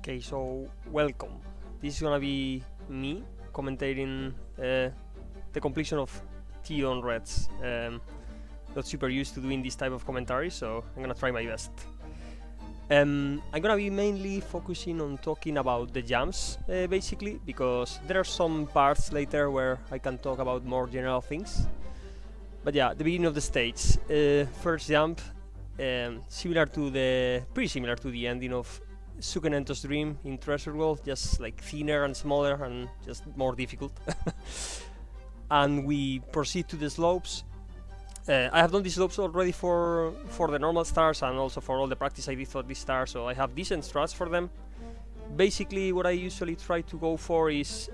Okay, so welcome. This is gonna be me commentating the completion of T on Reds. Not super used to doing this type of commentary, so I'm gonna try my best. I'm gonna be mainly focusing on talking about the jumps, basically, because there are some parts later where I can talk about more general things. But yeah, the beginning of the stage. First jump, pretty similar to the ending of TsucnenT's Dream in Treasure World, just like thinner and smaller and just more difficult. And we proceed to the slopes. I have done these slopes already for the normal stars and also for all the practice I did for this star, so I have decent strats for them. Basically, what I usually try to go for is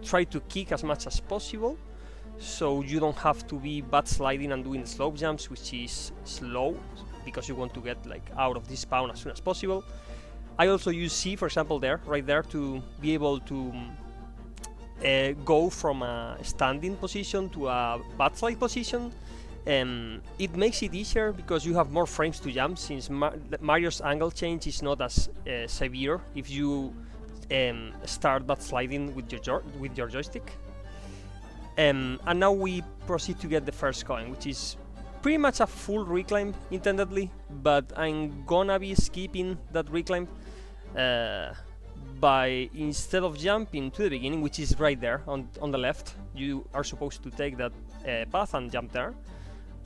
try to kick as much as possible, so you don't have to be bad sliding and doing the slope jumps, which is slow, because you want to get like out of this spawn as soon as possible. I also use C, for example, right there, to be able to go from a standing position to a bad slide position. It makes it easier because you have more frames to jump, since Mario's angle change is not as severe if you start bad sliding with your joystick. And now we proceed to get the first coin, which is pretty much a full reclimb intendedly, but I'm gonna be skipping that reclimb by, instead of jumping to the beginning, which is right there on the left, you are supposed to take that path and jump there.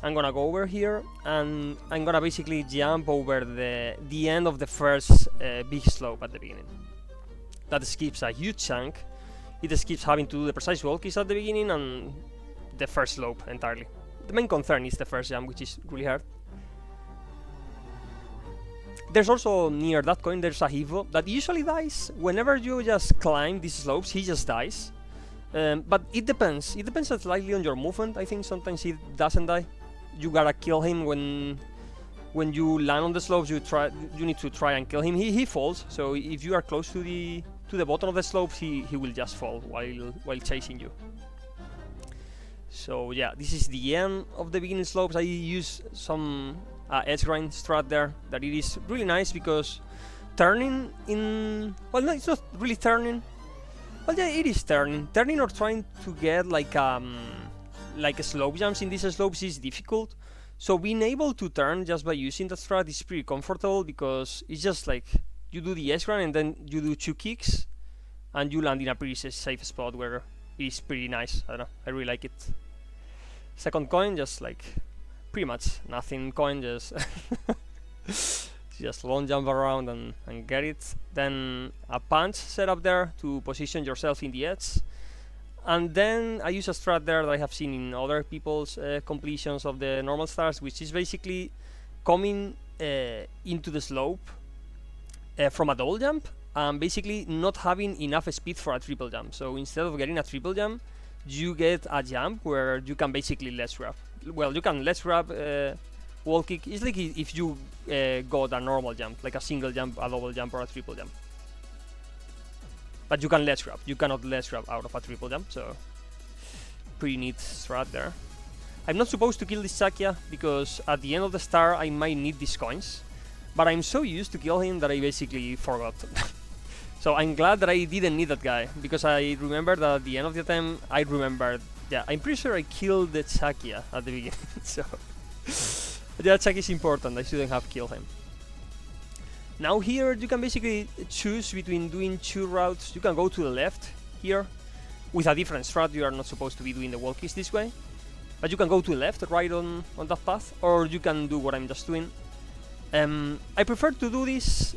I'm gonna go over here and I'm gonna basically jump over the end of the first big slope at the beginning. That skips a huge chunk. It skips having to do the precise wall keys at the beginning and the first slope entirely. The main concern is the first jump, which is really hard. There's also, near that coin, there's a Hivo that usually dies whenever you just climb these slopes. He just dies, but it depends. It depends slightly on your movement. I think sometimes he doesn't die. You gotta kill him when you land on the slopes. You need to try and kill him. He falls. So if you are close to the bottom of the slopes, he will just fall while chasing you. So yeah, this is the end of the beginning slopes. I use some edge grind strat there, that it is really nice because turning in... Well, no, it's not really turning. Well, yeah, it is turning. Turning or trying to get like a slope jumps in these slopes is difficult. So being able to turn just by using that strat is pretty comfortable, because it's just like you do the edge grind and then you do 2 kicks and you land in a pretty safe spot where it is pretty nice. I don't know, I really like it. Second coin, just like pretty much nothing coin, just just long jump around and get it. Then a punch set up there to position yourself in the edge. And then I use a strat there that I have seen in other people's completions of the normal stars, which is basically coming into the slope from a double jump and basically not having enough speed for a triple jump. So instead of getting a triple jump, you get a jump where you can basically let's grab. Well, you can let's grab wall kick. It's like if you got a normal jump, like a single jump, a double jump, or a triple jump. But you can let's grab. You cannot let's grab out of a triple jump, so pretty neat strat there. I'm not supposed to kill this Sakya because at the end of the star I might need these coins, but I'm so used to kill him that I basically forgot. So I'm glad that I didn't need that guy, because I remember that at the end of the time I remembered, yeah, I'm pretty sure I killed the Sakya at the beginning. So yeah, Sakya is important. I shouldn't have killed him. Now here you can basically choose between doing 2 routes. You can go to the left here with a different strat. You are not supposed to be doing the wall keys this way, but you can go to the left, right on that path, or you can do what I'm just doing. I prefer to do this.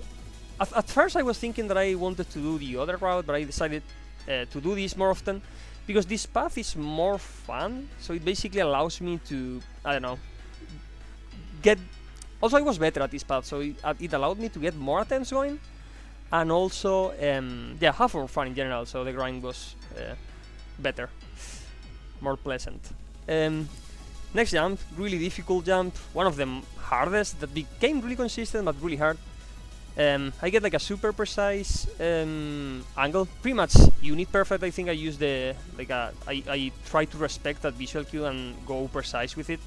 At first I was thinking that I wanted to do the other route, but I decided to do this more often because this path is more fun. So it basically allows me to, I don't know, get... Also, I was better at this path, so it allowed me to get more attempts going, and also, yeah, have more fun in general, so the grind was better, more pleasant. Next jump, really difficult jump, one of the hardest, that became really consistent, but really hard. I get like a super precise angle, pretty much unit perfect. I think I use I try to respect that visual cue and go precise with it.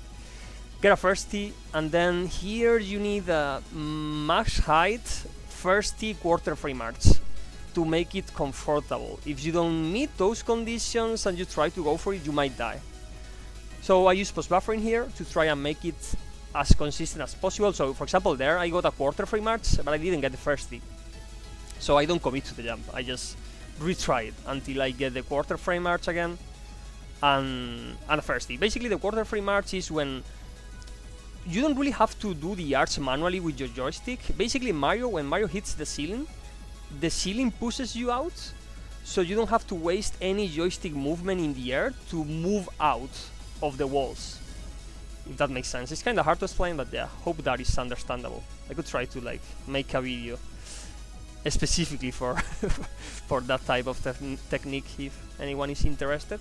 Get a first T, and then here you need a max height thirsty quarter frame arcs to make it comfortable. If you don't meet those conditions and you try to go for it, you might die. So I use post buffering here to try and make it as consistent as possible. So for example there I got a quarter frame arcs, but I didn't get the thirsty. So I don't commit to the jump, I just retry it until I get the quarter frame arch again and a thirsty. Basically the quarter frame arch is when you don't really have to do the arch manually with your joystick. Basically when Mario hits the ceiling pushes you out, so you don't have to waste any joystick movement in the air to move out of the walls, if that makes sense. It's kinda hard to explain, but yeah, hope that is understandable. I could try to like make a video specifically for for that type of technique if anyone is interested.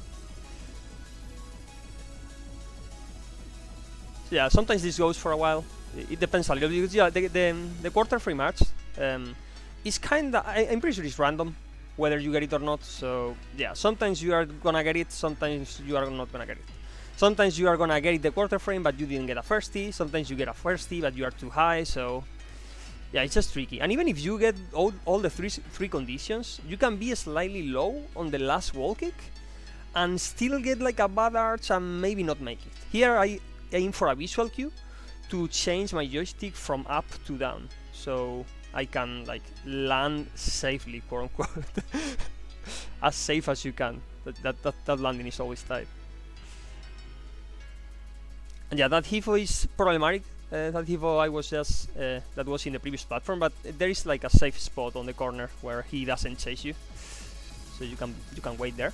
So yeah, sometimes this goes for a while. It depends a little bit. Yeah, the quarter frame arch is kinda, I'm pretty sure it's random whether you get it or not. So yeah, sometimes you are gonna get it, sometimes you are not gonna get it. Sometimes you are gonna get it the quarter frame, but you didn't get a thirsty. Sometimes you get a thirsty, but you are too high. So yeah, it's just tricky. And even if you get all the three conditions, you can be slightly low on the last wall kick and still get like a bad arch and maybe not make it. Here I aim for a visual cue to change my joystick from up to down, so I can like land safely, quote unquote. As safe as you can. That landing is always tight. And yeah, that HIFO is problematic. That HIFO I was just that was in the previous platform, but there is like a safe spot on the corner where he doesn't chase you, so you can wait there.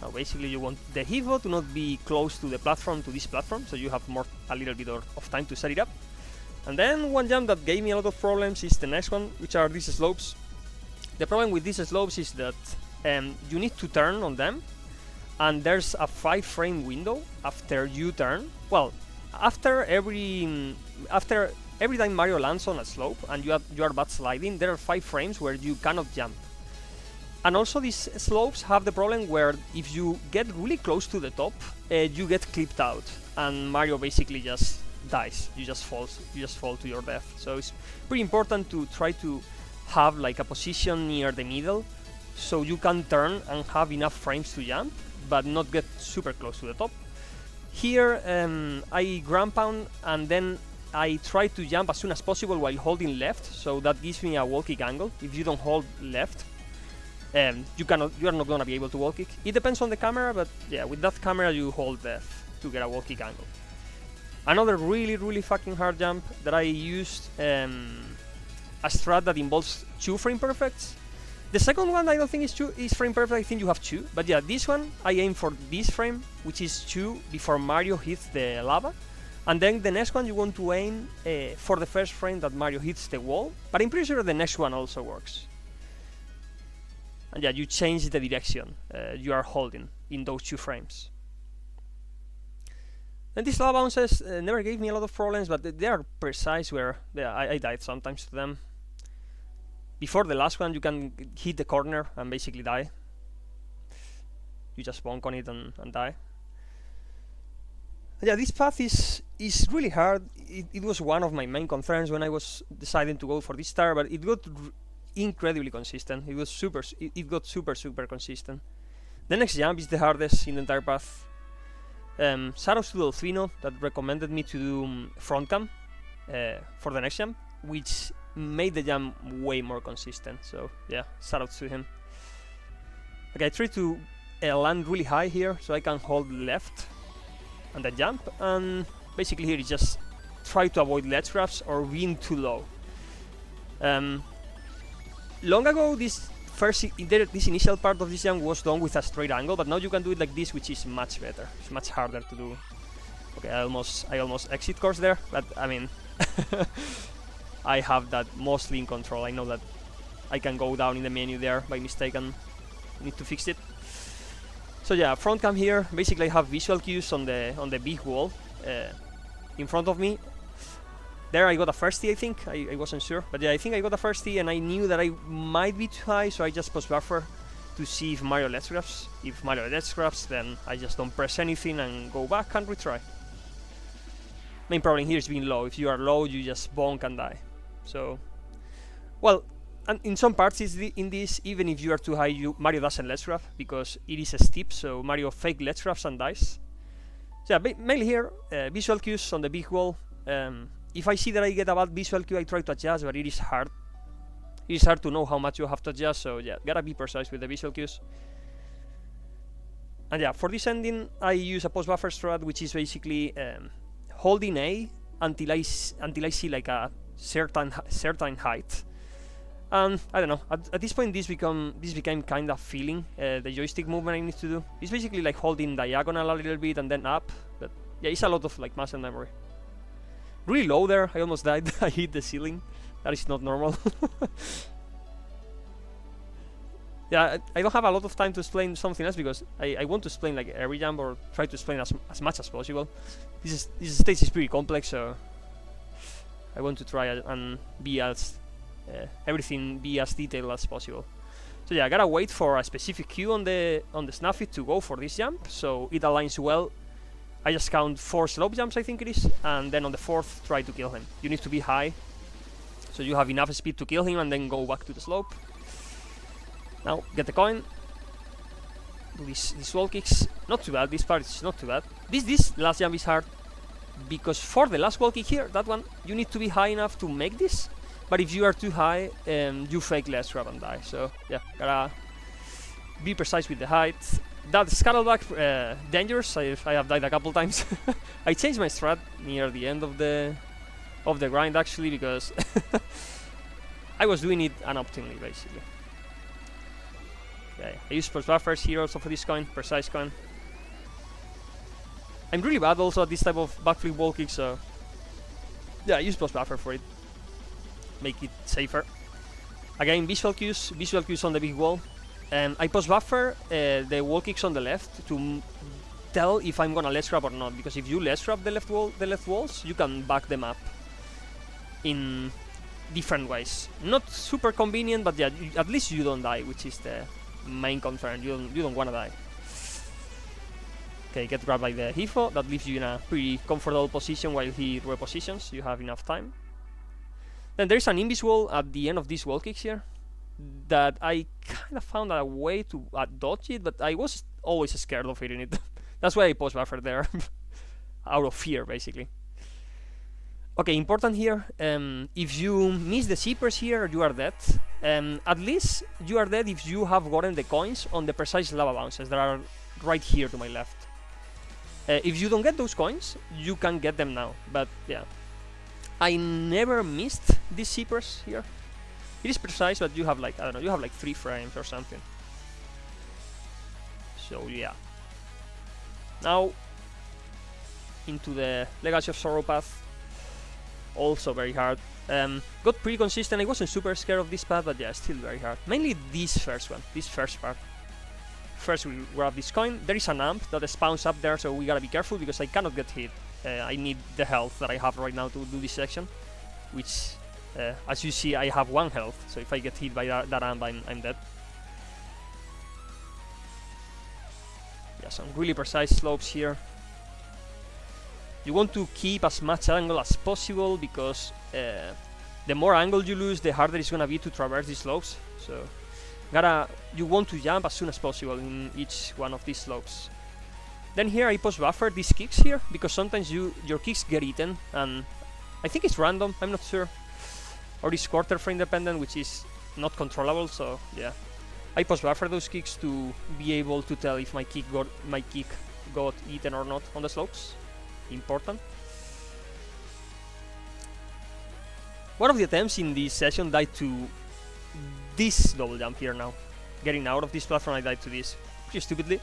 Now basically you want the HIFO to not be close to the platform, to this platform, so you have a little bit of time to set it up. And then one jump that gave me a lot of problems is the next one, which are these slopes. The problem with these slopes is that you need to turn on them, and there's a 5-frame window after you turn. Well, after every time Mario lands on a slope and you are bad sliding, there are 5 frames where you cannot jump. And also these slopes have the problem where if you get really close to the top, you get clipped out, and Mario basically just dies. You just fall to your death. So it's pretty important to try to have like a position near the middle, so you can turn and have enough frames to jump, but not get super close to the top. Here I ground pound and then I try to jump as soon as possible while holding left, so that gives me a wall kick angle. If you don't hold left, you are not gonna be able to wall kick. It depends on the camera, but yeah, with that camera you hold left to get a wall kick angle. Another really fucking hard jump that I used a strat that involves 2 frame perfects. The second one I don't think is frame perfect, I think you have 2. But yeah, this one I aim for this frame, which is 2 before Mario hits the lava. And then the next one you want to aim for the first frame that Mario hits the wall. But I'm pretty sure the next one also works. And yeah, you change the direction you are holding in those 2 frames. And these lava bounces never gave me a lot of problems, but they are precise where I died sometimes to them. Before the last one you can hit the corner and basically die. You just bonk on it and die. And yeah, this path is really hard. It was one of my main concerns when I was deciding to go for this star, but it got incredibly consistent. It got super consistent. The next jump is the hardest in the entire path. Shoutouts to Delfino that recommended me to do front cam for the next jump, which made the jump way more consistent. So yeah, shoutouts to him. Okay, I try to land really high here so I can hold left and then jump, and basically here is just try to avoid ledge grabs or being too low. Long ago this initial part of this jump was done with a straight angle, but now you can do it like this, which is much better. It's much harder to do. Okay, I almost exit course there, but I mean I have that mostly in control. I know that I can go down in the menu there by mistake and need to fix it. So yeah, front cam here. Basically I have visual cues on the big wall in front of me. There I got a thirsty, I think. I wasn't sure, but yeah, I think I got a thirsty, and I knew that I might be too high, so I just post buffer to see if Mario ledge grabs. If Mario ledge grabs, then I just don't press anything and go back and retry. Main problem here is being low. If you are low, you just bonk and die. So, well, and in some parts in this, even if you are too high, Mario doesn't ledge grab because it is steep, so Mario fake ledge grabs and dies. So yeah, mainly here, visual cues on the big wall. If I see that I get a bad visual cue, I try to adjust, but it is hard. It is hard to know how much you have to adjust, so yeah, gotta be precise with the visual cues. And yeah, for this ending, I use a post-buffer strat, which is basically holding A until I see like a certain height. And I don't know. At this point, this became kind of feeling the joystick movement I need to do. It's basically like holding diagonal a little bit and then up. But yeah, it's a lot of like muscle memory. Really low there. I almost died. I hit the ceiling. That is not normal. Yeah, I don't have a lot of time to explain something else because I want to explain like every jump or try to explain as much as possible. This stage is pretty complex, so I want to try and be as everything be as detailed as possible. So yeah, I gotta wait for a specific cue on the Snuffy to go for this jump, so it aligns well. I just count 4 slope jumps, I think it is, and then on the 4th try to kill him. You need to be high, so you have enough speed to kill him and then go back to the slope. Now, get the coin. Do these wall kicks. Not too bad, this part is not too bad. This last jump is hard, because for the last wall kick here, that one, you need to be high enough to make this. But if you are too high, you fake ledge grab and die. So, yeah, gotta be precise with the height. That scuttleback, dangerous. I have died a couple times. I changed my strat near the end of the grind, actually, because I was doing it unoptimally, basically. Okay, I use post buffers here also for this coin, precise coin. I'm really bad also at this type of backflip wall kick, so yeah, I use post buffer for it. Make it safer. Again, visual cues on the big wall. I post buffer the wall kicks on the left to tell if I'm gonna ledge grab or not, because if you ledge grab the left walls, you can back them up in different ways. Not super convenient, but yeah, at least you don't die, which is the main concern. You don't wanna die. Okay, get grabbed by the Hifo. That leaves you in a pretty comfortable position while he repositions. You have enough time. Then there's an invis wall at the end of these wall kicks here that I kind of found a way to dodge it, but I was always scared of hitting it. That's why I post buffer there, out of fear, basically. Okay, important here, if you miss the zippers here, you are dead. At least you are dead if you have gotten the coins on the precise lava bounces that are right here to my left. If you don't get those coins, you can get them now, but yeah. I never missed these zippers here. It is precise, but you have like, I don't know, you have like 3 frames or something. So yeah. Now, into the Legacy of Sorrow path. Also very hard. Got pretty consistent. I wasn't super scared of this path, but yeah, still very hard. Mainly this first one, this first part. First we grab this coin. There is an amp that spawns up there, so we gotta be careful because I cannot get hit. I need the health that I have right now to do this section, which, as you see, I have 1 health, so if I get hit by that amp, I'm dead. Yeah, some really precise slopes here. You want to keep as much angle as possible because the more angle you lose, the harder it's gonna be to traverse these slopes. So you want to jump as soon as possible in each one of these slopes. Then here I post buffer these kicks here because sometimes your kicks get eaten, and I think it's random, I'm not sure. Or it's quarter frame dependent, which is not controllable, so yeah. I post buffer those kicks to be able to tell if my kick got eaten or not on the slopes. Important. One of the attempts in this session died to this double jump here now. Getting out of this platform, I died to this. Pretty stupidly.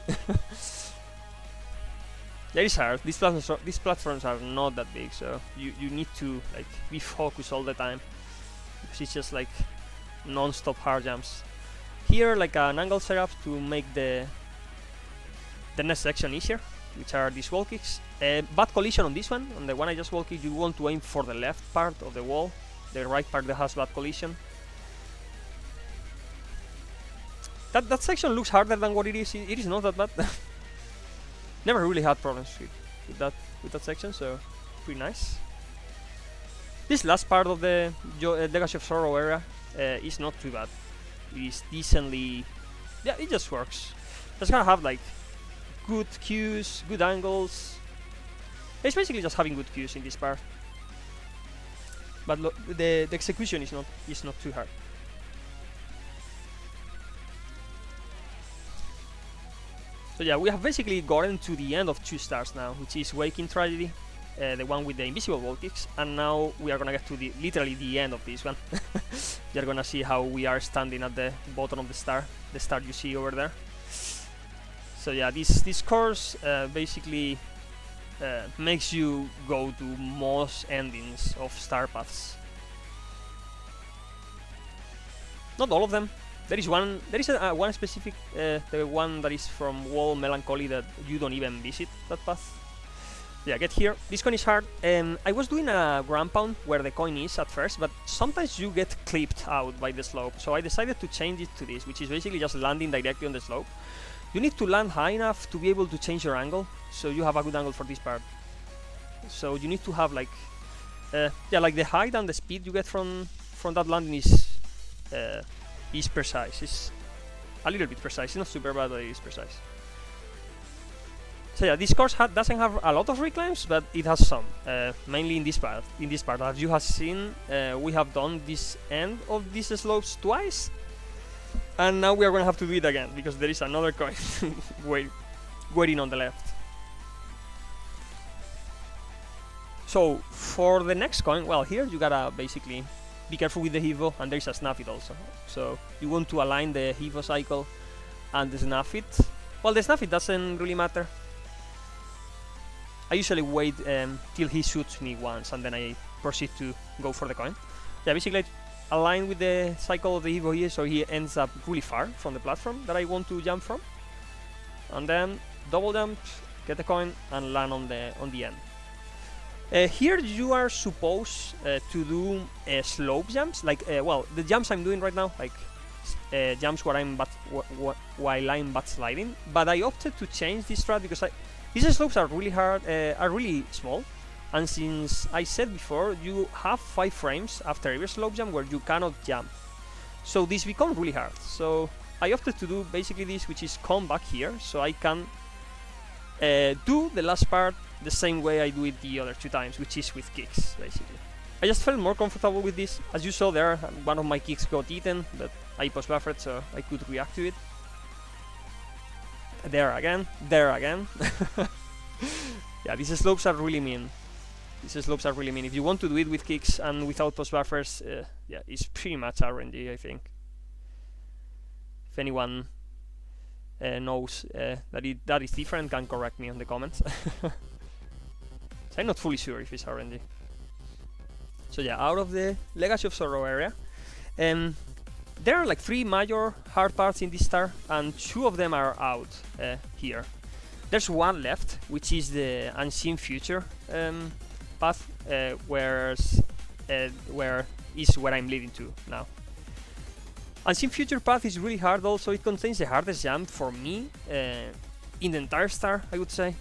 Yeah, it's hard. These platforms are not that big, so you need to like be focused all the time. Because it's just like non-stop hard jumps. Here, like an angle setup to make the next section easier, which are these wall kicks. Bad collision on this one, on the one I just wall kicked, you want to aim for the left part of the wall, the right part that has bad collision. That section looks harder than what it is. It is not that bad. Never really had problems with that section, so pretty nice. This last part of the Legacy of Sorrow area is not too bad. It is decently... yeah, it just works. Just gotta have like good cues, good angles. It's basically just having good cues in this part. But the execution is not too hard. So yeah, we have basically gotten to the end of 2 stars now, which is Waking Tragedy, the one with the invisible wall kicks, and now we are gonna get to literally the end of this one. You're gonna see how we are standing at the bottom of the star you see over there. So yeah, this course basically makes you go to most endings of star paths. Not all of them. There is one specific, the one that is from Wall Melancholy, that you don't even visit that path. Yeah, get here. This coin is hard. I was doing a ground pound where the coin is at first, but sometimes you get clipped out by the slope. So I decided to change it to this, which is basically just landing directly on the slope. You need to land high enough to be able to change your angle, so you have a good angle for this part. So you need to have like, yeah, like the height and the speed you get from that landing is precise. It's a little bit precise. It's not super bad, but it is precise. So yeah, this course doesn't have a lot of reclaims, but it has some. Mainly in this part. As you have seen, we have done this end of these slopes twice, and now we are going to have to do it again because there is another coin waiting on the left. So for the next coin, well, here you gotta basically be careful with the Hivo, and there is a Snap It also. So you want to align the Hivo cycle and the Snap It. Well, the Snap It doesn't really matter. I usually wait till he shoots me once, and then I proceed to go for the coin. Yeah, basically I align with the cycle of the Hivo here, so he ends up really far from the platform that I want to jump from. And then double jump, get the coin, and land on the end. Here you are supposed to do slope jumps, like well, the jumps I'm doing right now, like jumps where I'm while I'm butt sliding. But I opted to change this strat because these slopes are really hard, are really small, and since I said before, you have 5 frames after every slope jump where you cannot jump, so this becomes really hard. So I opted to do basically this, which is come back here, so I can do the last part the same way I do it the other 2 times, which is with kicks, basically. I just felt more comfortable with this. As you saw there, one of my kicks got eaten, but I post buffered, so I could react to it. There again. Yeah, these slopes are really mean. If you want to do it with kicks and without post buffers, yeah, it's pretty much RNG, I think. If anyone knows that is different, can correct me in the comments. So I'm not fully sure if it's RNG. So yeah, out of the Legacy of Sorrow area, there are like 3 major hard parts in this star, and 2 of them are out here. There's one left, which is the Unseen Future path, where I'm leading to now. Unseen Future path is really hard. Also, it contains the hardest jump for me in the entire star, I would say.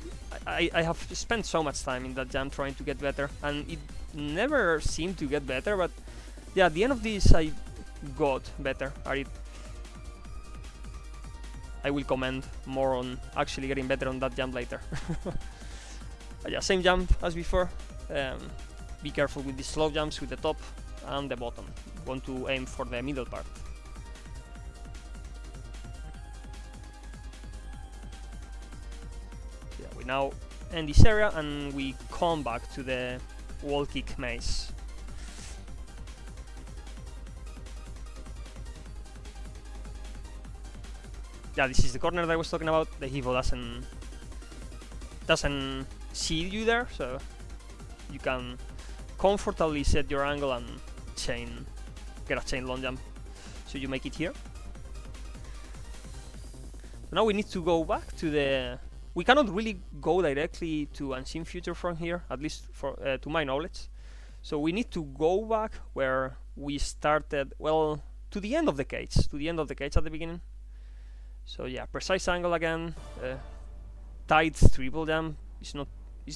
I have spent so much time in that jump trying to get better, and it never seemed to get better, but yeah, at the end of this I got better at it. I will comment more on actually getting better on that jump later. But yeah, same jump as before. Be careful with the slow jumps with the top and the bottom. You want to aim for the middle part. Yeah, we now end this area and we come back to the wall kick maze. Yeah, this is the corner that I was talking about. The Hivo doesn't see you there, so you can comfortably set your angle and get a chain long jump. So you make it here. Now we need to go back to the... We cannot really go directly to Unseen Future from here, at least for to my knowledge. So we need to go back where we started, well, to the end of the cage, at the beginning. So yeah, precise angle again, tight triple jump. It's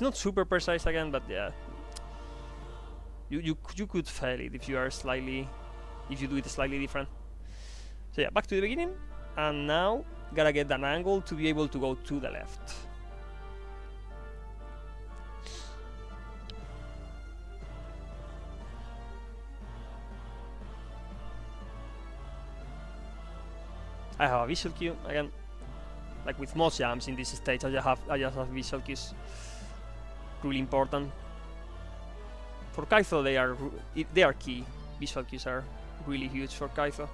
not super precise again, but yeah, You could fail it if you are slightly, if you do it slightly different. So yeah, back to the beginning, and now gotta get an angle to be able to go to the left. I have a visual cue again. Like with most jams in this stage, I just have visual cues. Really important. For Kaito, they are key. Visual cues are really huge for Kaito.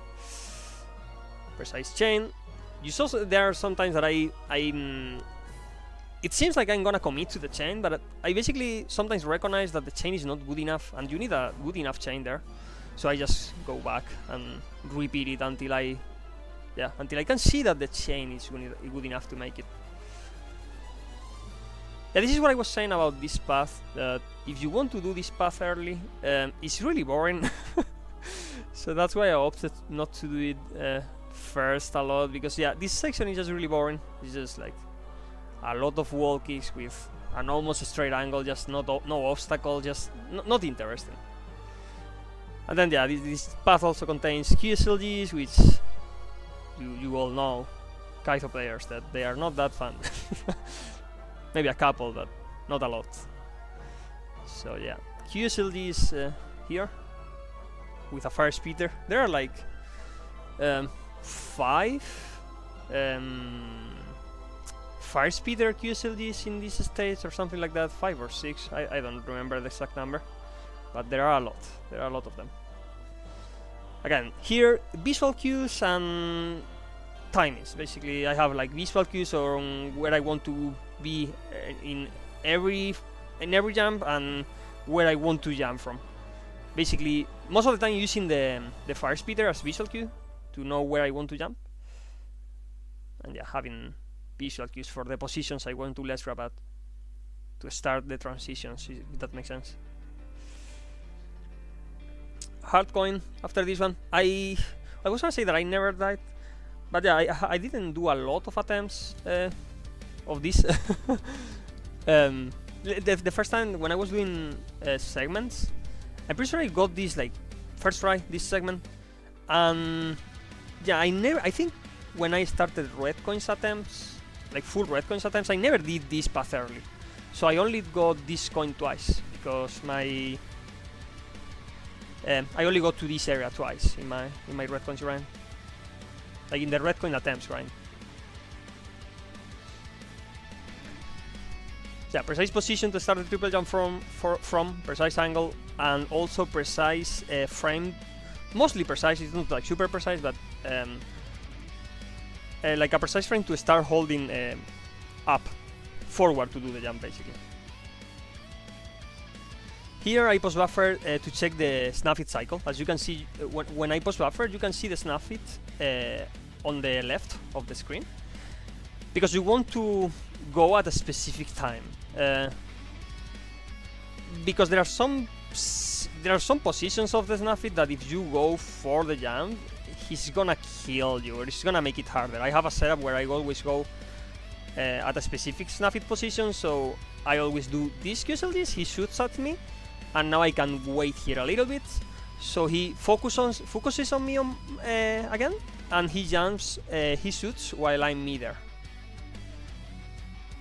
Precise chain. You saw there are sometimes that it seems like I'm gonna commit to the chain, but I basically sometimes recognize that the chain is not good enough, and you need a good enough chain there. So I just go back and repeat it until I can see that the chain is good enough to make it. Yeah, this is what I was saying about this path, that if you want to do this path early, it's really boring. So that's why I opted not to do it first a lot, because yeah, this section is just really boring. It's just like a lot of wall kicks with an almost straight angle, just no obstacle, just not interesting. And then yeah, this path also contains QSLGs, which you all know, Kaito players, that they are not that fun. Maybe a couple, but not a lot. So yeah, QSLGs here with a fire speeder. There are like 5 fire speeder QSLGs in this stage or something like that, 5 or 6. I don't remember the exact number, but there are a lot. There are a lot of them. Again, here visual cues and timings. Basically, I have like visual cues on where I want to be in every jump and where I want to jump from. Basically, most of the time using the fire speeder as visual cue to know where I want to jump, and yeah, having visual cues for the positions I want to let's grab at to start the transitions, if that makes sense. Hard coin after this one. I was gonna say that I never died, but yeah, I didn't do a lot of attempts of this. The first time when I was doing segments, I'm pretty sure I got this like first try, this segment, and yeah, I think when I started red coins attempts, like full red coins attempts, I never did this path early, so I only got this coin twice because I only got to this area twice in my red coins grind, like in the red coin attempts grind. Yeah, precise position to start the triple jump from precise angle, and also precise frame, mostly precise. It's not like super precise, but like a precise frame to start holding up forward to do the jump, basically. Here I post buffer to check the snap it cycle. As you can see, when I post buffer, you can see the snap it on the left of the screen, because you want to go at a specific time. Because there are some positions of the snap it that if you go for the jump, he's gonna kill you, or he's gonna make it harder. I have a setup where I always go at a specific snap it position, so I always do this QSLGs, he shoots at me, and now I can wait here a little bit, so he focuses on me again, and he jumps, he shoots while I'm there.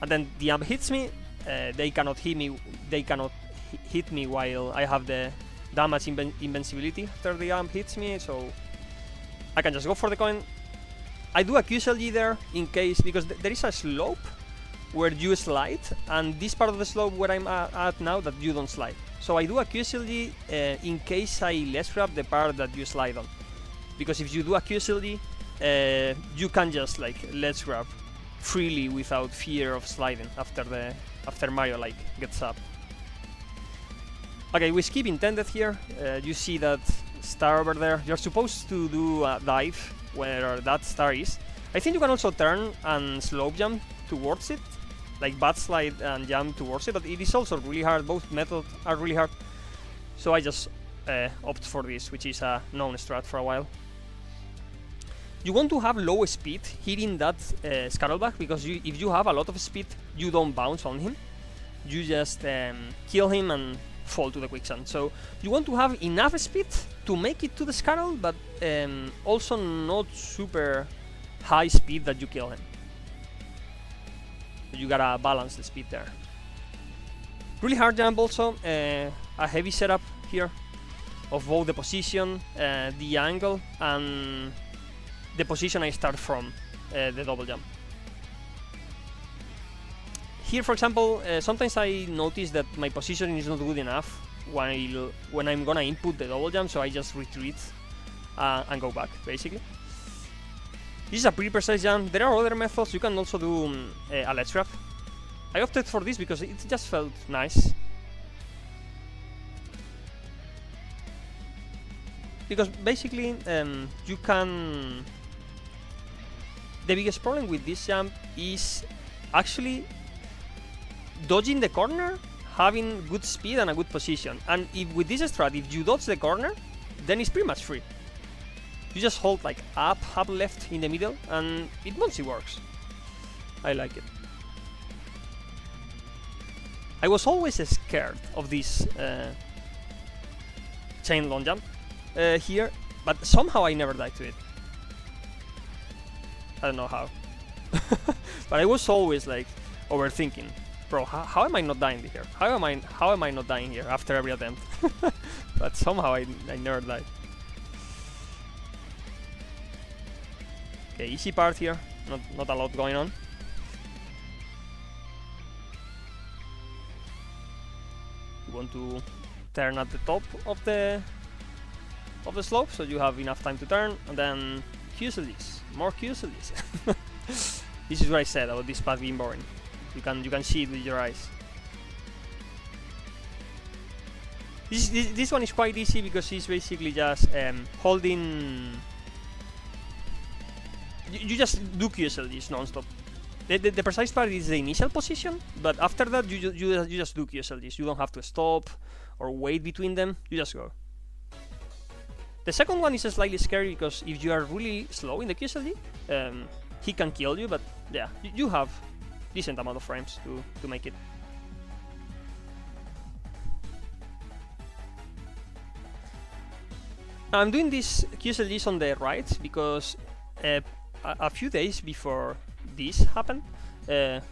And then the amp hits me, they cannot hit me while I have the damage invincibility after the amp hits me, so I can just go for the coin. I do a QSLG there in case, because there is a slope where you slide, and this part of the slope where I'm at now that you don't slide. So I do a QSLG in case I let's grab the part that you slide on, because if you do a QSLG, you can just like let's grab freely without fear of sliding after Mario like gets up. Okay, we skip intended here. You see that star over there. You're supposed to do a dive where that star is. I think you can also turn and slope jump towards it, like bat slide and jump towards it, but it is also really hard. Both methods are really hard, so I just opt for this, which is a known strat for a while. You want to have low speed hitting that scuttleback, because if you have a lot of speed, you don't bounce on him. You just kill him and fall to the quicksand. So you want to have enough speed to make it to the scuttle, but also not super high speed that you kill him. You gotta balance the speed there. Really hard jump also, a heavy setup here of both the position, the angle, and the position I start from, the double jump. Here, for example, sometimes I notice that my positioning is not good enough when I'm gonna input the double jump, so I just retreat and go back, basically. This is a pretty precise jump. There are other methods. You can also do a ledge grab. I opted for this because it just felt nice. Because basically, you can... The biggest problem with this jump is actually dodging the corner, having good speed and a good position. And if with this strat, if you dodge the corner, then it's pretty much free. You just hold like up, left in the middle, and it mostly works. I like it. I was always scared of this chain long jump here, but somehow I never died to it. I don't know how. But I was always like overthinking. Bro, how am I not dying here? How am I not dying here after every attempt? But somehow I never died. Okay, easy part here. Not a lot going on. You want to turn at the top of the slope, so you have enough time to turn, and then QSLGs, more QSLGs. This is what I said about this path being boring. You can see it with your eyes. This one is quite easy because it's basically just holding. You just do QSLGs non-stop. The precise part is the initial position, but after that you just do QSLGs. You don't have to stop or wait between them. You just go. The second one is slightly scary because if you are really slow in the QSLG, he can kill you. But yeah, you have decent amount of frames to make it. I'm doing these QSLGs on the right because a few days before this happened, I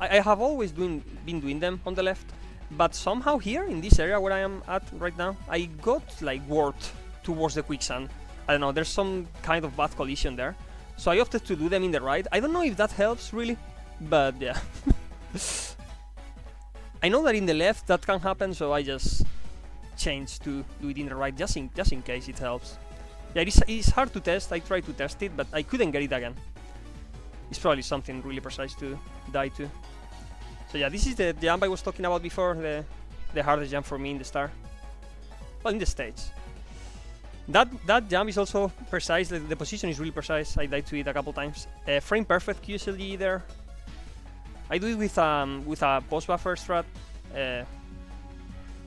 have always been doing them on the left, but somehow here in this area where I am at right now, I got like warped towards the quicksand. I don't know, there's some kind of bad collision there, so I opted to do them in the right. I don't know if that helps really, but yeah. I know that in the left that can happen, so I just changed to do it in the right just in case it helps. Yeah, it's hard to test. I tried to test it, but I couldn't get it again. It's probably something really precise to die to. So yeah, this is the jump I was talking about before, the hardest jump for me in the star. Well, in the stage. That jump is also precise. The position is really precise. I died to it a couple times. Frame perfect QSLG there. I do it with a post buffer strat,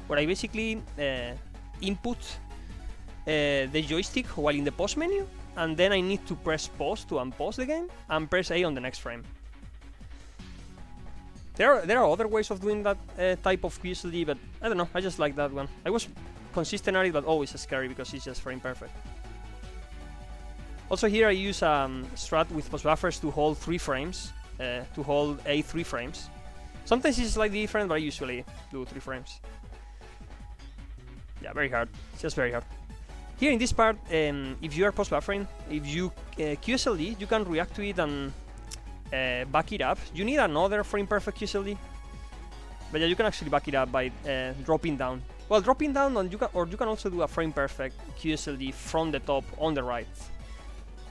where I basically input the joystick while in the pause menu, and then I need to press pause to unpause the game and press A on the next frame. There are other ways of doing that type of QSLG, but I don't know, I just like that one. I was consistent at it, but always scary because it's just frame perfect. Also here I use strat with post buffers to hold 3 frames, to hold A 3 frames. Sometimes it's slightly different, but I usually do 3 frames. Yeah, very hard, it's just very hard. Here in this part, if you are post buffering, if you QSLG, you can react to it and back it up. You need another frame perfect QSLG, but yeah, you can actually back it up by dropping down. Well, dropping down, and you can also do a frame perfect QSLG from the top on the right.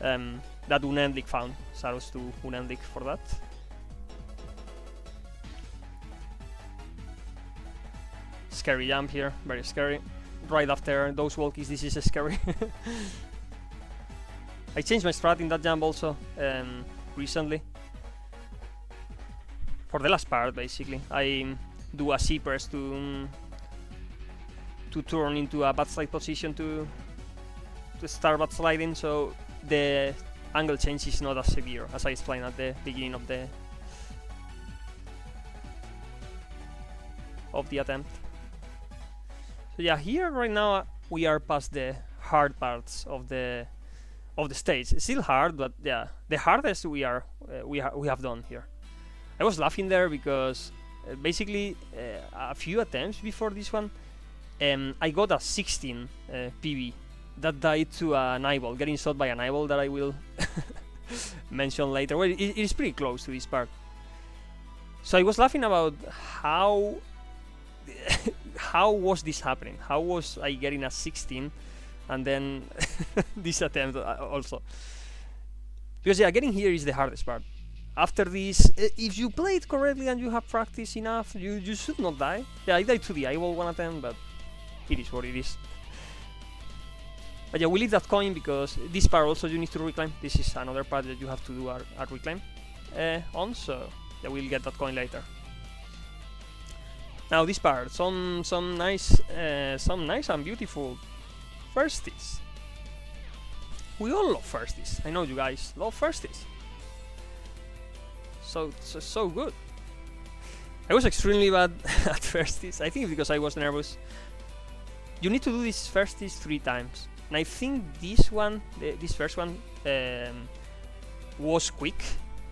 That TsucnenT's found. Shoutouts to TsucnenT's for that. Scary jump here, very scary. Right after those walkies, this is scary. I changed my strat in that jump also recently. For the last part, basically, I do a C press to turn into a backslide position to start backsliding, so the angle change is not as severe as I explained at the beginning of the attempt. So yeah, here right now we are past the hard parts of the stage. It's still hard, but yeah, the hardest we have done here. I was laughing there because basically a few attempts before this one, I got a 16 PB that died to an eyeball, getting shot by an eyeball that I will mention later. Well, it is pretty close to this part. So I was laughing about how was this happening? How was I getting a 16 and then this attempt also? Because yeah, getting here is the hardest part. After this, if you play it correctly and you have practice enough, you should not die. Yeah, I died to the eyeball one attempt, but it is what it is. But yeah, we leave that coin because this part also you need to reclaim. This is another part that you have to do a reclaim on, so yeah, we'll get that coin later. Now this part, some nice and beautiful firsties. We all love firsties. I know you guys love firsties. So good. I was extremely bad at firsties. I think because I was nervous. You need to do these firsties 3 times, and I think this one, this first one, was quick.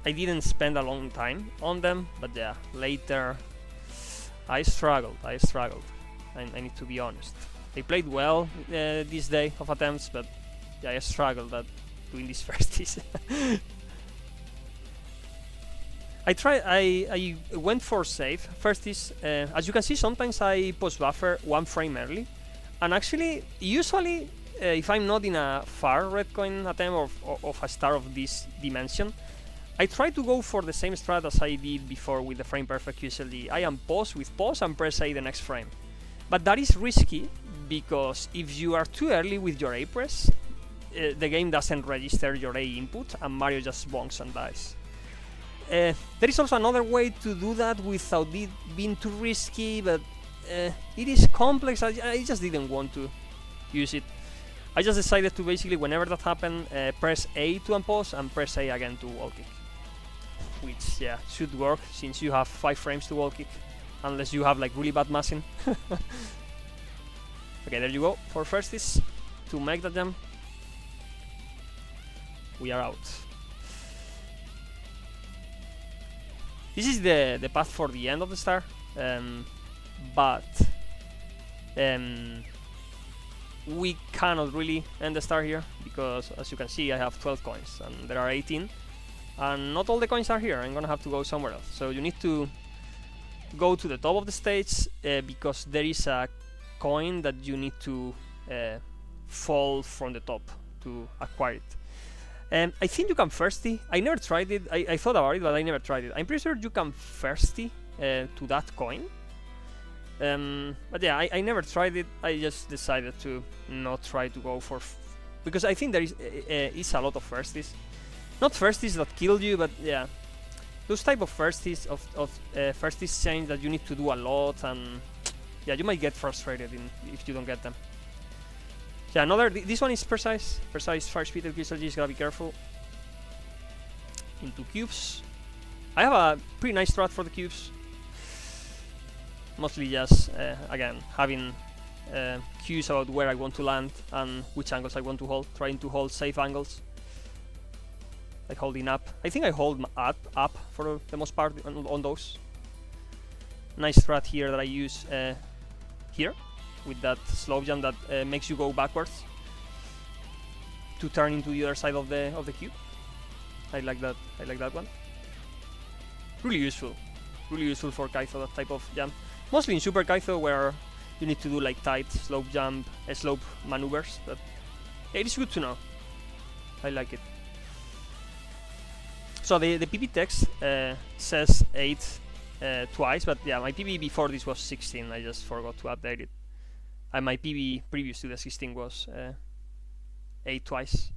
I didn't spend a long time on them, but yeah, later I struggled. I need to be honest. I played well this day of attempts, but yeah, I struggled at doing these firsties. I went for safe firsties. As you can see, sometimes I post buffer 1 frame early, and actually, usually, if I'm not in a far red coin attempt or of a star of this dimension, I try to go for the same strat as I did before with the frame perfect QSLD. I am pause with pause and press A the next frame. But that is risky because if you are too early with your A press, the game doesn't register your A input and Mario just bonks and dies. There is also another way to do that without it being too risky, but it is complex. I just didn't want to use it. I just decided to basically, whenever that happened, press A to unpause and press A again to wall kick. Which, yeah, should work since you have 5 frames to wall kick, unless you have like really bad massing. Okay, there you go. For firsties, to make the jump, we are out. This is the path for the end of the star, but we cannot really end the star here because, as you can see, I have 12 coins and there are 18. And not all the coins are here. I'm gonna have to go somewhere else. So you need to go to the top of the stage because there is a coin that you need to fall from the top to acquire it. I think you can firsty. I never tried it. I thought about it, but I never tried it. I'm pretty sure you can firsty to that coin. But yeah, I never tried it. I just decided to not try to go for... because I think there is a lot of firsties. Not firsties that kill you, but yeah, those type of firsties firsties change that you need to do a lot, and yeah, you might get frustrated if you don't get them. Yeah, this one is precise fire speed at QSLG, just gotta be careful. Into cubes. I have a pretty nice strat for the cubes. Mostly just, again, having cues about where I want to land and which angles I want to hold, trying to hold safe angles. Like holding up. I think I hold up for the most part on those. Nice strat here that I use here with that slope jump that makes you go backwards to turn into the other side of the cube. I like that. I like that one. Really useful for Kaito, that type of jump. Mostly in Super Kaito, where you need to do like tight slope jump, slope maneuvers. But it is good to know. I like it. So the PB text says 8 twice, but yeah, my PB before this was 16. I just forgot to update it. And my PB previous to the 16 was 8 twice.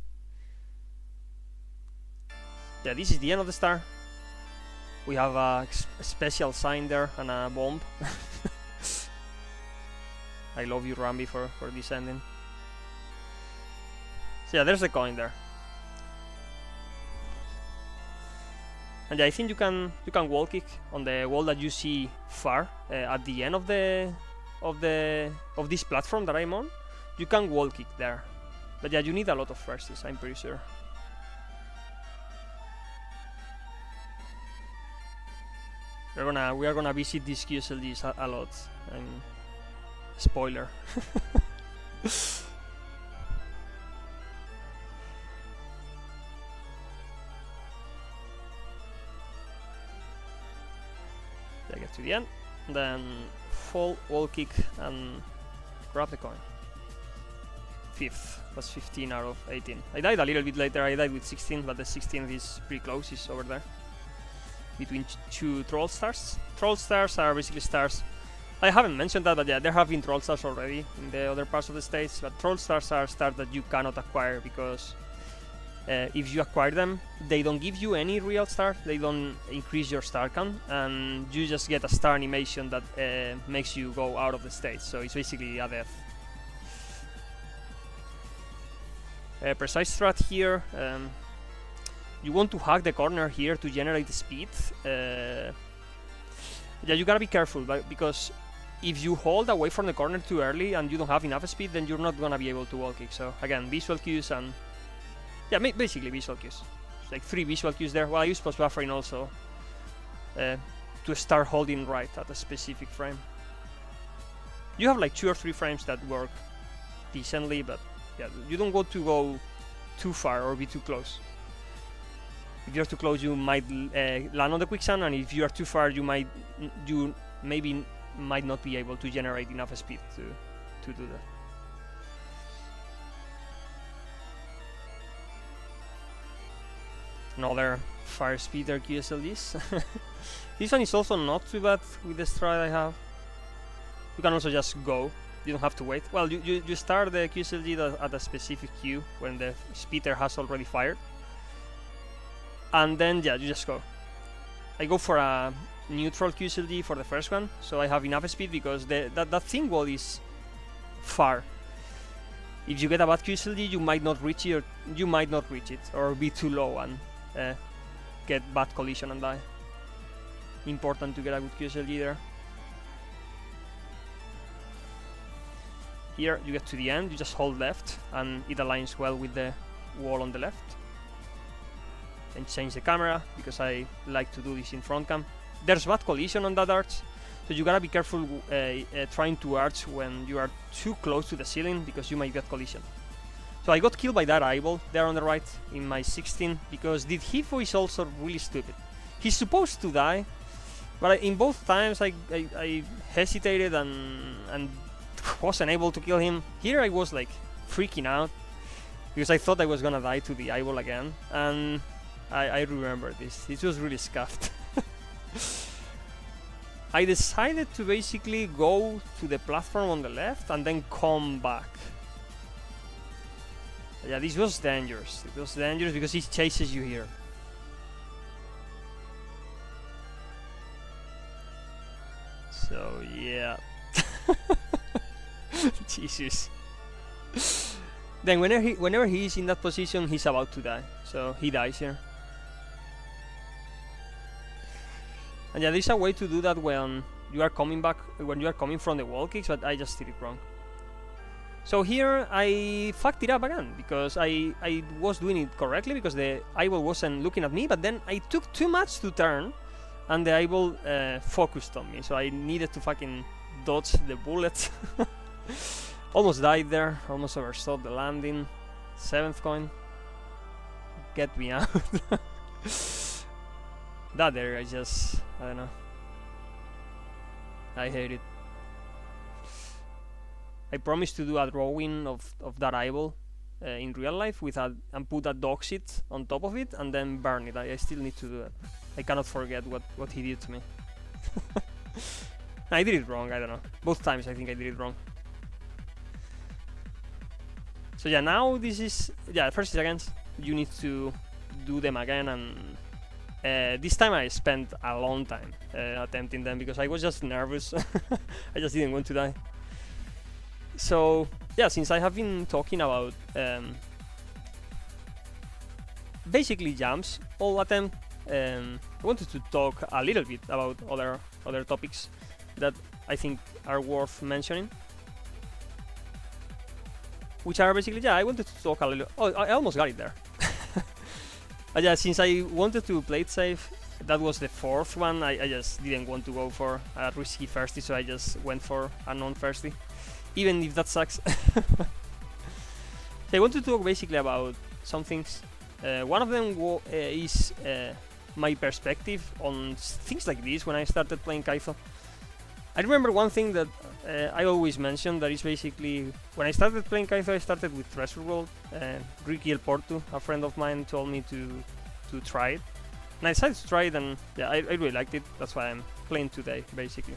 Yeah, this is the end of the star. We have a special sign there and a bomb. I love you, Rambi, for this ending. So yeah, there's a coin there. And yeah, I think you can wall kick on the wall that you see far at the end of the of this platform that I'm on, you can wall kick there. But yeah, you need a lot of firsts, I'm pretty sure. We are gonna visit these QSLGs a lot. Spoiler. I get to the end, then fall, wall kick, and grab the coin. 5th, that's 15 out of 18. I died a little bit later, I died with 16, but the 16th is pretty close, it's over there. Between two troll stars. Troll stars are basically stars. I haven't mentioned that, but yeah, there have been troll stars already in the other parts of the states, but troll stars are stars that you cannot acquire because if you acquire them, they don't give you any real star, they don't increase your star count, and you just get a star animation that makes you go out of the state, so it's basically a death. Precise strat here, you want to hack the corner here to generate speed. Yeah, you gotta be careful, because if you hold away from the corner too early and you don't have enough speed, then you're not gonna be able to wall kick. So again, visual cues and yeah, basically visual cues. It's like 3 visual cues there. Well, I use post buffering also to start holding right at a specific frame. You have like 2 or 3 frames that work decently, but yeah, you don't want to go too far or be too close. If you're too close, you might land on the quicksand, and if you are too far, you maybe might not be able to generate enough speed to do that. Another fire speeder QSLGs. This one is also not too bad with the strat I have. You can also just go. You don't have to wait. Well, you start the QSLG at a specific queue when the speeder has already fired. And then, yeah, you just go. I go for a neutral QSLG for the first one, so I have enough speed because that thing wall is far. If you get a bad QSLG, you might not reach it, or be too low and get bad collision and die. Important to get a good QSLG there. Here you get to the end, you just hold left, and it aligns well with the wall on the left. And change the camera, because I like to do this in front cam. There's bad collision on that arch, so you gotta be careful trying to arch when you are too close to the ceiling, because you might get collision. So I got killed by that eyeball there on the right in my 16, because the Hifo is also really stupid. He's supposed to die, but in both times I hesitated and wasn't able to kill him. Here I was like freaking out, because I thought I was gonna die to the eyeball again, and I remember this. This was really scuffed. I decided to basically go to the platform on the left and then come back. Yeah, this was dangerous. It was dangerous because he chases you here. So yeah. Jesus. Then whenever he is in that position, he's about to die. So he dies here. And yeah, there's a way to do that when you are coming from the wall kicks, but I just did it wrong. So here I fucked it up again, because I was doing it correctly, because the eyeball wasn't looking at me, but then I took too much to turn, and the eyeball focused on me, so I needed to fucking dodge the bullet. Almost died there, almost overshot the landing. 7th coin. Get me out. That area is just, I don't know. I hate it. I promised to do a drawing of that eyeball in real life and put a dog shit on top of it and then burn it. I still need to do that. I cannot forget what he did to me. I did it wrong, I don't know. Both times I think I did it wrong. So yeah, now this is, yeah, first seconds, you need to do them again, and this time I spent a long time attempting them because I was just nervous. I just didn't want to die. So yeah, since I have been talking about basically jumps all attempt, I wanted to talk a little bit about other topics that I think are worth mentioning. Which are basically, yeah, I wanted to talk a little. Oh, I almost got it there. Yeah, since I wanted to play it safe, that was the fourth one. I just didn't want to go for a risky firsty, so I just went for a non-firsty, even if that sucks. So I want to talk basically about some things. One of them is my perspective on things like this when I started playing Kaitho. I remember one thing that I always mention, that is basically when I started playing Kaitho, I started with Treasure World. Ricky El Porto, a friend of mine, told me to try it. And I decided to try it, and yeah, I really liked it. That's why I'm playing today, basically.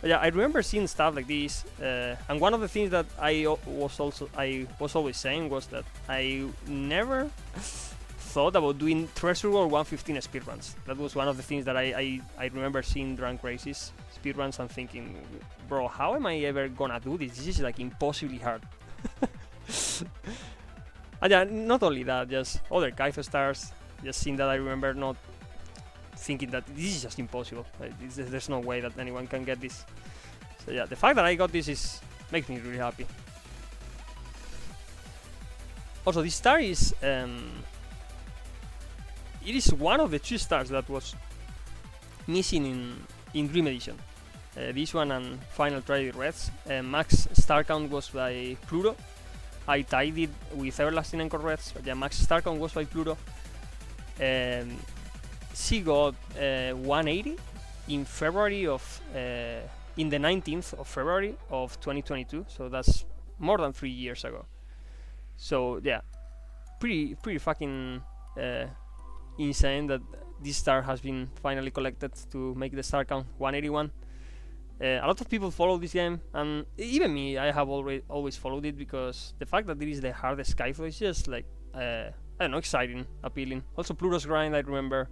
But yeah, I remember seeing stuff like this, and one of the things that I was always saying was that I never thought about doing Treasure World 115 speedruns. That was one of the things that I remember seeing Drunk Races speedruns and thinking, bro, how am I ever gonna do this? This is like impossibly hard. And yeah, not only that, just other Kaitho stars. Just seeing that, I remember not thinking that this is just impossible. Like, there's no way that anyone can get this. So yeah, the fact that I got this makes me really happy. Also, this star is it is one of the 2 stars that was missing in Dream Edition. This one and Final Tragedy Reds. Max star count was by Pluto. I tied it with Everlasting Encore Reds, but yeah, max star count was by Pluto. She got 180 in February of in the 19th of February of 2022, so that's more than 3 years ago. So yeah, pretty fucking insane that this star has been finally collected to make the star count 181. A lot of people follow this game, and even me, I have always followed it, because the fact that it is the hardest Kaitho is just like I don't know, exciting, appealing. Also, Pluto's grind, I remember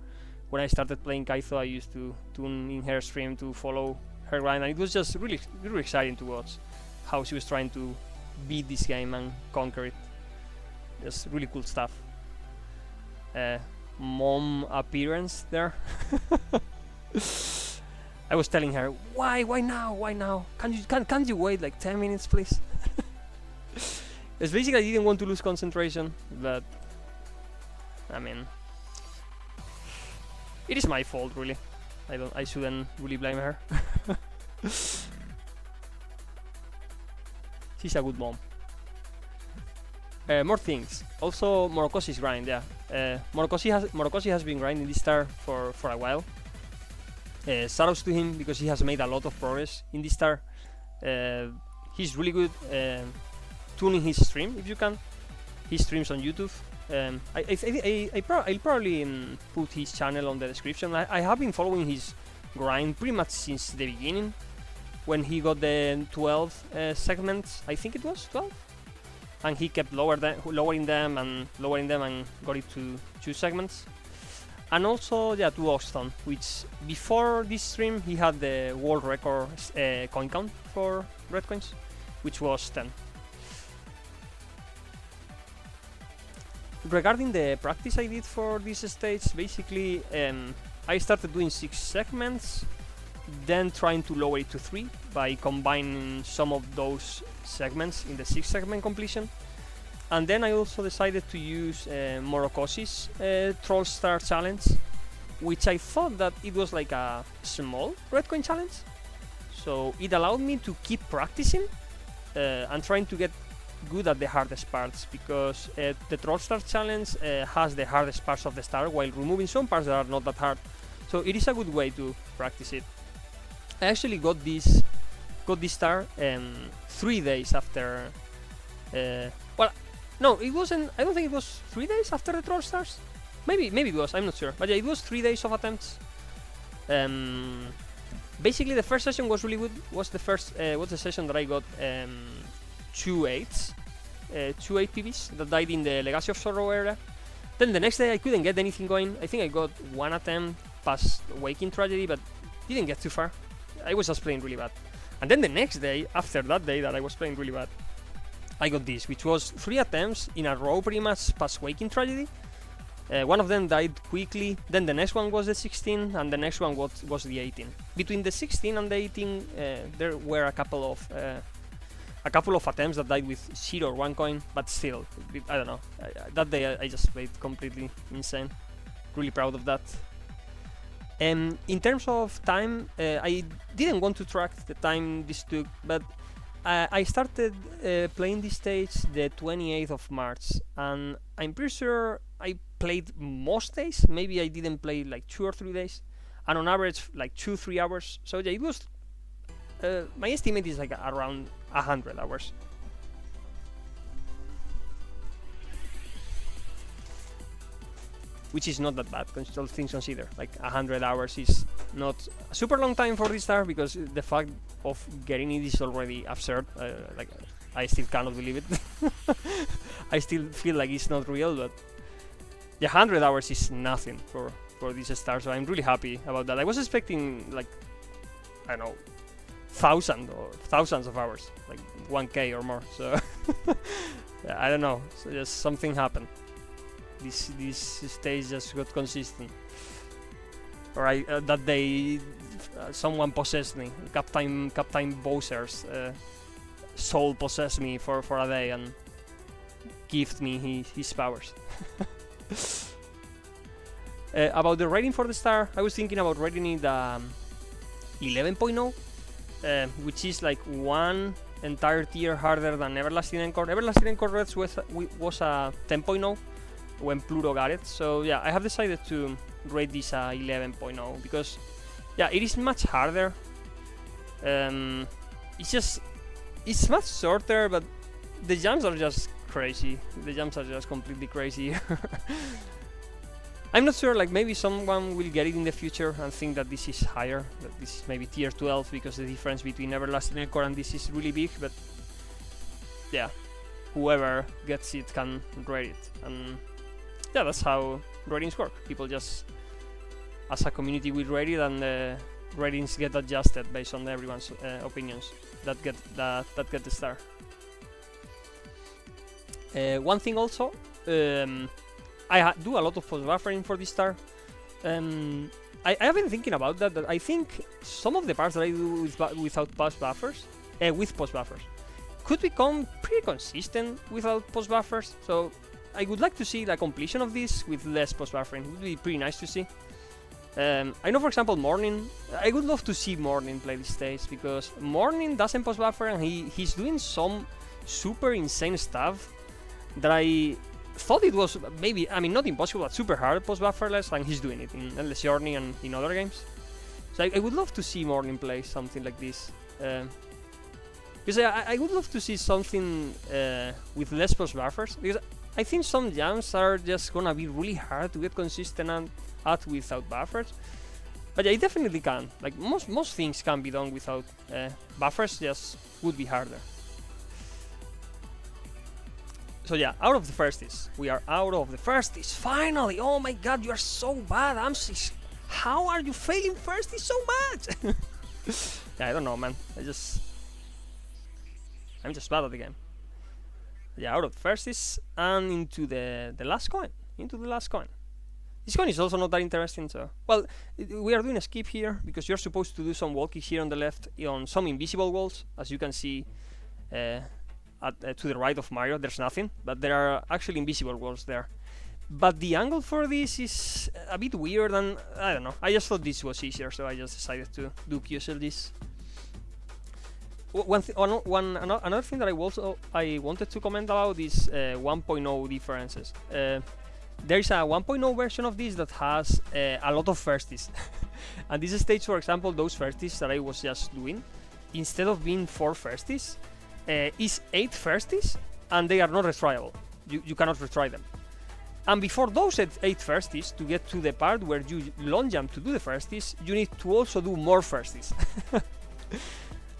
when I started playing Kaitho, I used to tune in her stream to follow her grind, and it was just really exciting to watch how she was trying to beat this game and conquer it. Just really cool stuff. Mom appearance there. I was telling her, why now? Can't you wait like 10 minutes, please? It's basically I didn't want to lose concentration, but I mean, it is my fault, really. I shouldn't really blame her. She's a good mom. More things. Also, Morokoshi's grind, yeah. Morokoshi has been grinding this star for a while. Shoutouts to him, because he has made a lot of progress in this star. He's really good tuning his stream, if you can. He streams on YouTube. I'll probably put his channel on the description. I have been following his grind pretty much since the beginning, when he got the 12 segments. I think it was 12, and he kept lowering them and got it to 2 segments. And also, yeah, to Oxton, which before this stream he had the world record coin count for red coins, which was 10. Regarding the practice I did for this stage, basically I started doing 6 segments, then trying to lower it to 3 by combining some of those segments in the 6 segment completion. And then I also decided to use Morokoshi's Troll Star Challenge, which I thought that it was like a small red coin challenge. So it allowed me to keep practicing and trying to get good at the hardest parts, because the Troll Star Challenge has the hardest parts of the star while removing some parts that are not that hard. So it is a good way to practice it. I actually got this star 3 days after. Well, no, it wasn't. I don't think it was 3 days after the Troll Stars. Maybe it was. I'm not sure. But yeah, it was 3 days of attempts. Basically, the first session was really good. Was the session that I got 2 8s, 2 8 PBs that died in the Legacy of Sorrow area. Then the next day I couldn't get anything going. I think I got 1 attempt past Waking Tragedy, but didn't get too far. I was just playing really bad. And then the next day, after that day that I was playing really bad, I got this, which was 3 attempts in a row pretty much past Waking Tragedy. One of them died quickly, then the next one was the 16, and the next one was the 18. Between the 16 and the 18, there were a couple of attempts that died with 0 or 1 coin, but still, I don't know. That day I just played completely insane. Really proud of that. In terms of time, I didn't want to track the time this took, but I started playing this stage the 28th of March, and I'm pretty sure I played most days. Maybe I didn't play like 2 or 3 days, and on average like 2-3 hours. So yeah, it was. My estimate is like around 100 hours. Which is not that bad, all things considered. Like 100 hours is not a super long time for this star, because the fact of getting it is already absurd. Like I still cannot believe it. I still feel like it's not real, but yeah, 100 hours is nothing for this star. So I'm really happy about that. I was expecting like, I don't know, thousands of hours, like 1k or more. So yeah, I don't know. So just something happened. This stage just got consistent. Or that day, someone possessed me. Captain Bowser's soul possessed me for a day and gifted me his powers. About the rating for the star, I was thinking about rating it 11.0, which is like one entire tier harder than Everlasting Encore. Everlasting Encore Reds was a 10.0 when Pluto got it. So yeah, I have decided to rate this 11.0 because yeah, it is much harder. It's much shorter, but the jumps are just crazy. The jumps are just completely crazy. I'm not sure, like maybe someone will get it in the future and think that this is higher, that this is maybe tier 12 because the difference between Everlasting Encore and this is really big, but yeah, whoever gets it can rate it. And yeah, that's how ratings work. People just, as a community, we rate it, and the ratings get adjusted based on everyone's opinions that get the star. One thing also, I do a lot of post buffering for this star. I have been thinking about that. That I think some of the parts that I do without post buffers, with post buffers, could become pretty consistent without post buffers. So I would like to see the completion of this with less post buffering. It would be pretty nice to see. I know, for example, Morning. I would love to see Morning play this stage because Morning doesn't post buffer, and he's doing some super insane stuff that I thought it was maybe, I mean, not impossible, but super hard post bufferless, and he's doing it in Endless Journey and in other games. So I would love to see Morning play something like this. Because I would love to see something with less post buffers, because I think some jumps are just gonna be really hard to get consistent at without buffers. But yeah, it definitely can. Like most things can be done without buffers, just would be harder. So yeah, out of the firsties. We are out of the firsties. Finally! Oh my god, you are so bad, amazes. How are you failing firsties so much? Yeah, I don't know, man. I'm just bad at the game. Yeah, out of the firsties and into the last coin. This coin is also not that interesting, so... Well, we are doing a skip here, because you're supposed to do some walking here on the left, on some invisible walls. As you can see, to the right of Mario, there's nothing, but there are actually invisible walls there. But the angle for this is a bit weird, and I don't know. I just thought this was easier, so I just decided to do QSL another thing that I wanted to comment about is 1.0 differences. There is a 1.0 version of this that has a lot of firsties. And this stage, for example, those firsties that I was just doing, instead of being 4 firsties, is 8 firsties, and they are not retryable. You cannot retry them. And before those 8 firsties, to get to the part where you long jump to do the firsties, you need to also do more firsties.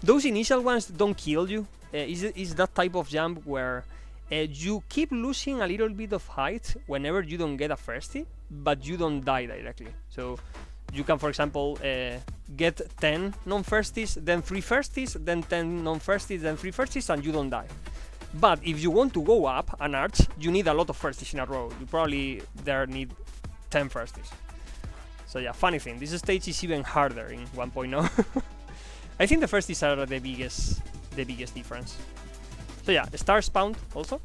Those initial ones don't kill you. Is that type of jump where you keep losing a little bit of height whenever you don't get a firstie, but you don't die directly. So you can, for example, get 10 non-firsties, then 3 firsties, then 10 non-firsties, then 3 firsties, and you don't die. But if you want to go up an arch, you need a lot of firsties in a row. You probably there need 10 firsties. So yeah, funny thing, this stage is even harder in 1.0. I think the firsties are the biggest difference. So yeah, star spawned also.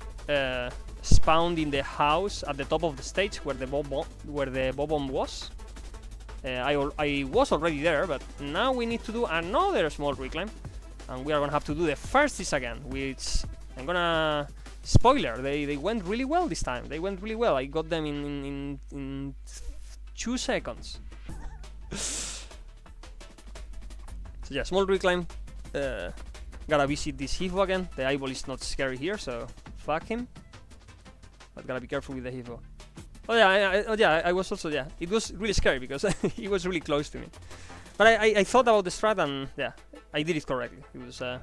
Spawned in the house at the top of the stage where the bomb was. I was already there, but now we need to do another small reclaim, and we are gonna have to do the firsties again, which I'm gonna spoiler. They went really well this time. They went really well. I got them in 2 seconds. So yeah, small reclaim. Gotta visit this Hifo again. The eyeball is not scary here, so fuck him. But gotta be careful with the Hifo. Oh yeah, I was also, yeah, it was really scary because he was really close to me. But I thought about the strat and yeah, I did it correctly. It was a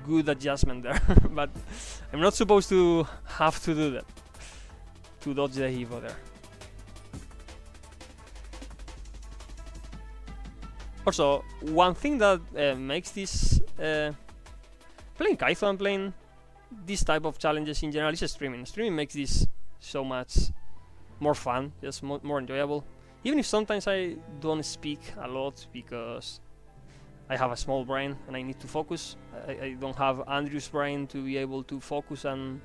good adjustment there. But I'm not supposed to have to do that, to dodge the Hifo there. Also, one thing that makes this playing Kytho and playing this type of challenges in general is streaming. Streaming makes this so much more fun, just more enjoyable. Even if sometimes I don't speak a lot because I have a small brain and I need to focus. I don't have Andrew's brain to be able to focus and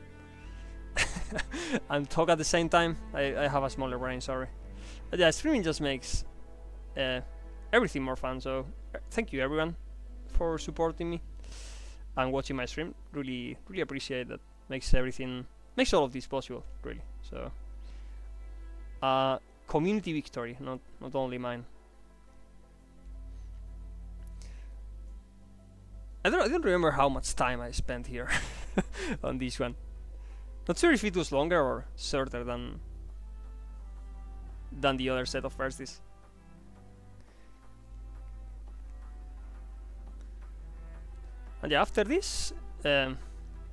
and talk at the same time. I have a smaller brain, sorry. But yeah, streaming just makes everything more fun. So thank you everyone for supporting me and watching my stream. Really appreciate that. Makes all of this possible, really. So community victory, not only mine. I don't remember how much time I spent here on this one. Not sure if it was longer or shorter than the other set of firsties. And yeah, after this,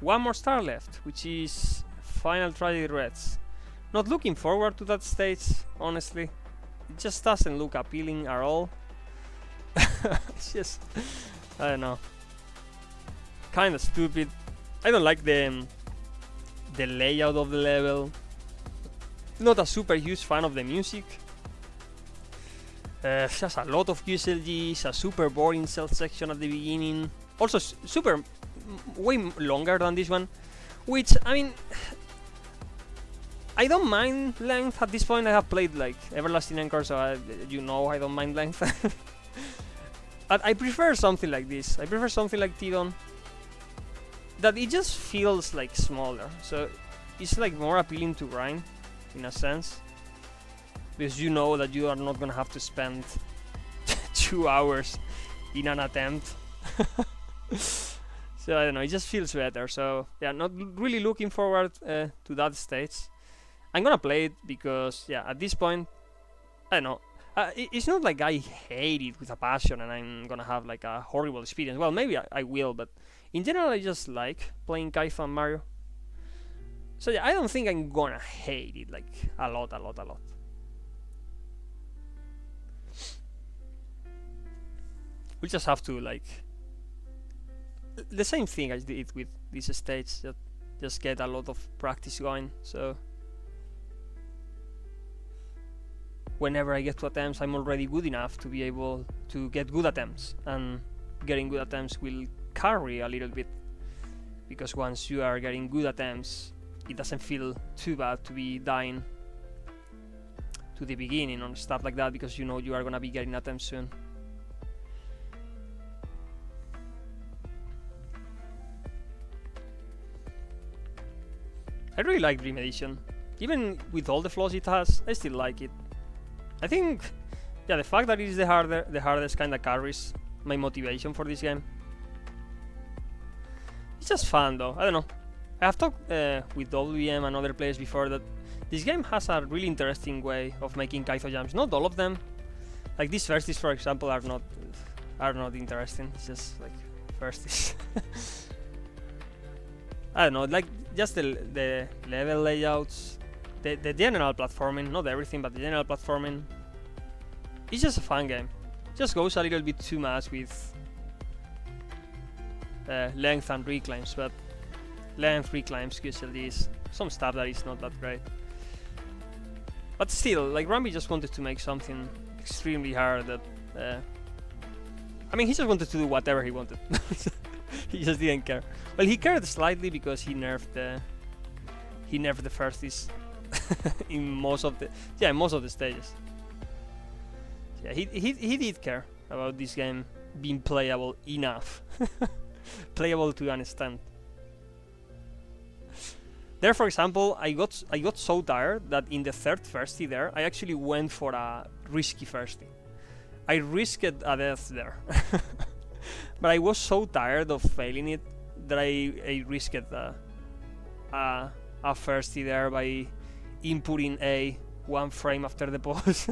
one more star left, which is Final Tragedy Reds. Not looking forward to that stage, honestly. It just doesn't look appealing at all. It's just, I don't know, kind of stupid. I don't like the layout of the level. Not a super huge fan of the music. Just a lot of QSLGs, a super boring stealth section at the beginning. Also way longer than this one, which, I mean, I don't mind length at this point. I have played like Everlasting Anchor, so I don't mind length. But I prefer something like this. I prefer something like Tidon, that it just feels like smaller, so it's like more appealing to grind in a sense, because you know that you are not gonna have to spend 2 hours in an attempt. So I don't know, it just feels better. So yeah, not really looking forward to that stage. I'm gonna play it because yeah, at this point, I don't know, it's not like I hate it with a passion and I'm gonna have like a horrible experience. Well, maybe I will, but in general I just like playing Kytho and Mario. So yeah, I don't think I'm gonna hate it like a lot. We just have to like the same thing I did with this stage, just get a lot of practice going. So whenever I get to attempts, I'm already good enough to be able to get good attempts, and getting good attempts will carry a little bit, because once you are getting good attempts, it doesn't feel too bad to be dying to the beginning or stuff like that, because you know you are gonna be getting attempts soon. I really like Dream Edition. Even with all the flaws it has, I still like it. I think, yeah, the fact that it is the hardest kind of carries my motivation for this game. It's just fun though, I don't know. I have talked with WM and other players before that this game has a really interesting way of making Kytho jumps. Not all of them. Like these firsties, for example, are not interesting. It's just like firsties. I don't know, like just the level layouts, the general platforming, not everything, but the general platforming. It's just a fun game. Just goes a little bit too much with length and reclaims, but length, reclaims, QSLDs, some stuff that is not that great. But still, like, Rambi just wanted to make something extremely hard that... I mean, he just wanted to do whatever he wanted. He just didn't care. Well, he cared slightly because he nerfed the firsties in most of the stages. Yeah, he did care about this game being playable enough. Playable to an extent. There, for example, I got so tired that in the third firstie there, I actually went for a risky firstie. I risked a death there. But I was so tired of failing it that I risked a firstie there by inputting a 1 frame after the pause.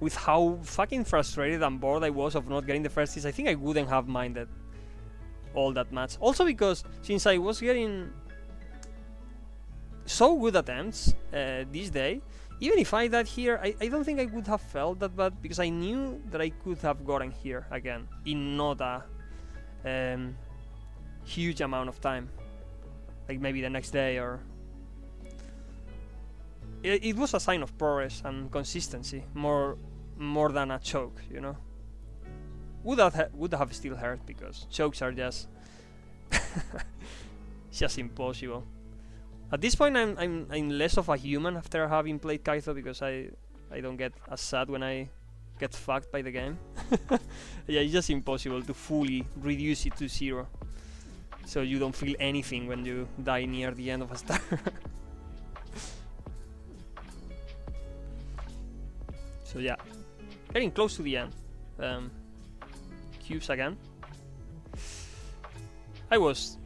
With how fucking frustrated and bored I was of not getting the firsties, I think I wouldn't have minded all that much. Also because since I was getting so good attempts this day, even if I died here, I don't think I would have felt that bad because I knew that I could have gotten here again in not a huge amount of time, like maybe the next day or... It was a sign of progress and consistency more than a choke, you know. Would have still hurt because chokes are just just impossible. At this point, I'm less of a human after having played Kaito because I don't get as sad when I get fucked by the game. Yeah, it's just impossible to fully reduce it to 0, so you don't feel anything when you die near the end of a star. So yeah, getting close to the end. Cubes again. I was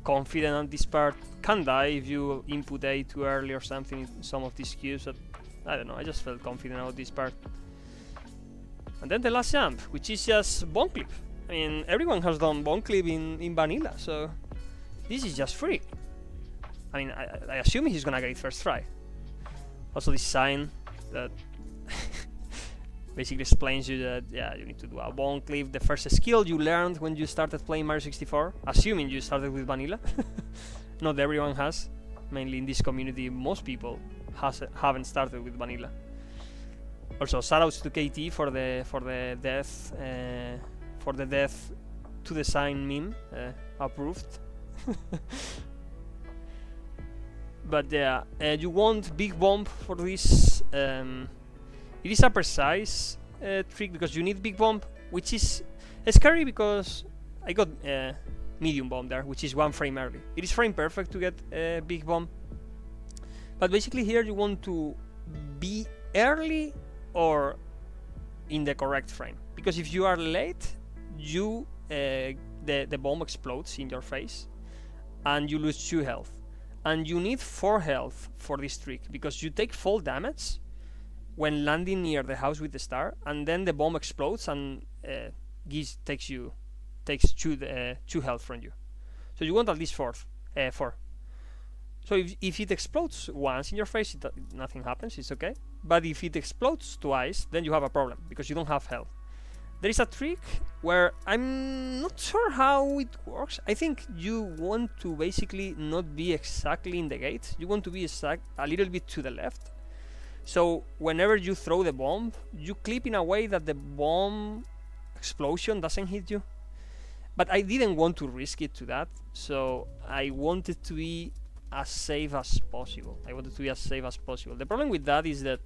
confident on this part. Can die if you input A too early or something in some of these cubes, but I don't know, I just felt confident about this part. And then the last jump, which is just bomb clip. I mean, everyone has done bomb clip in vanilla, so this is just free. I mean, I assume he's gonna get it first try. Also this sign that basically explains you that, yeah, you need to do a bomb clip, the first skill you learned when you started playing Mario 64, assuming you started with vanilla. Not everyone has. Mainly in this community, most people haven't started with vanilla. Also, shoutouts to KT for the death to the sign meme, approved. But yeah, you want big bomb for this. It is a precise trick because you need big bomb, which is scary because I got medium bomb there, which is 1 frame early. It is frame perfect to get big bomb, but basically here you want to be early or in the correct frame, because if you are late, you the bomb explodes in your face and you lose 2 health, and you need 4 health for this trick because you take fall damage when landing near the house with the star, and then the bomb explodes and takes 2 health from you. So you want at least 4. So if it explodes once in your face, nothing happens, it's okay. But if it explodes twice, then you have a problem because you don't have health. There is a trick where I'm not sure how it works. I think you want to basically not be exactly in the gate. You want to be a little bit to the left. So whenever you throw the bomb, you clip in a way that the bomb explosion doesn't hit you. But I didn't want to risk it to that, so I wanted to be as safe as possible. The problem with that is that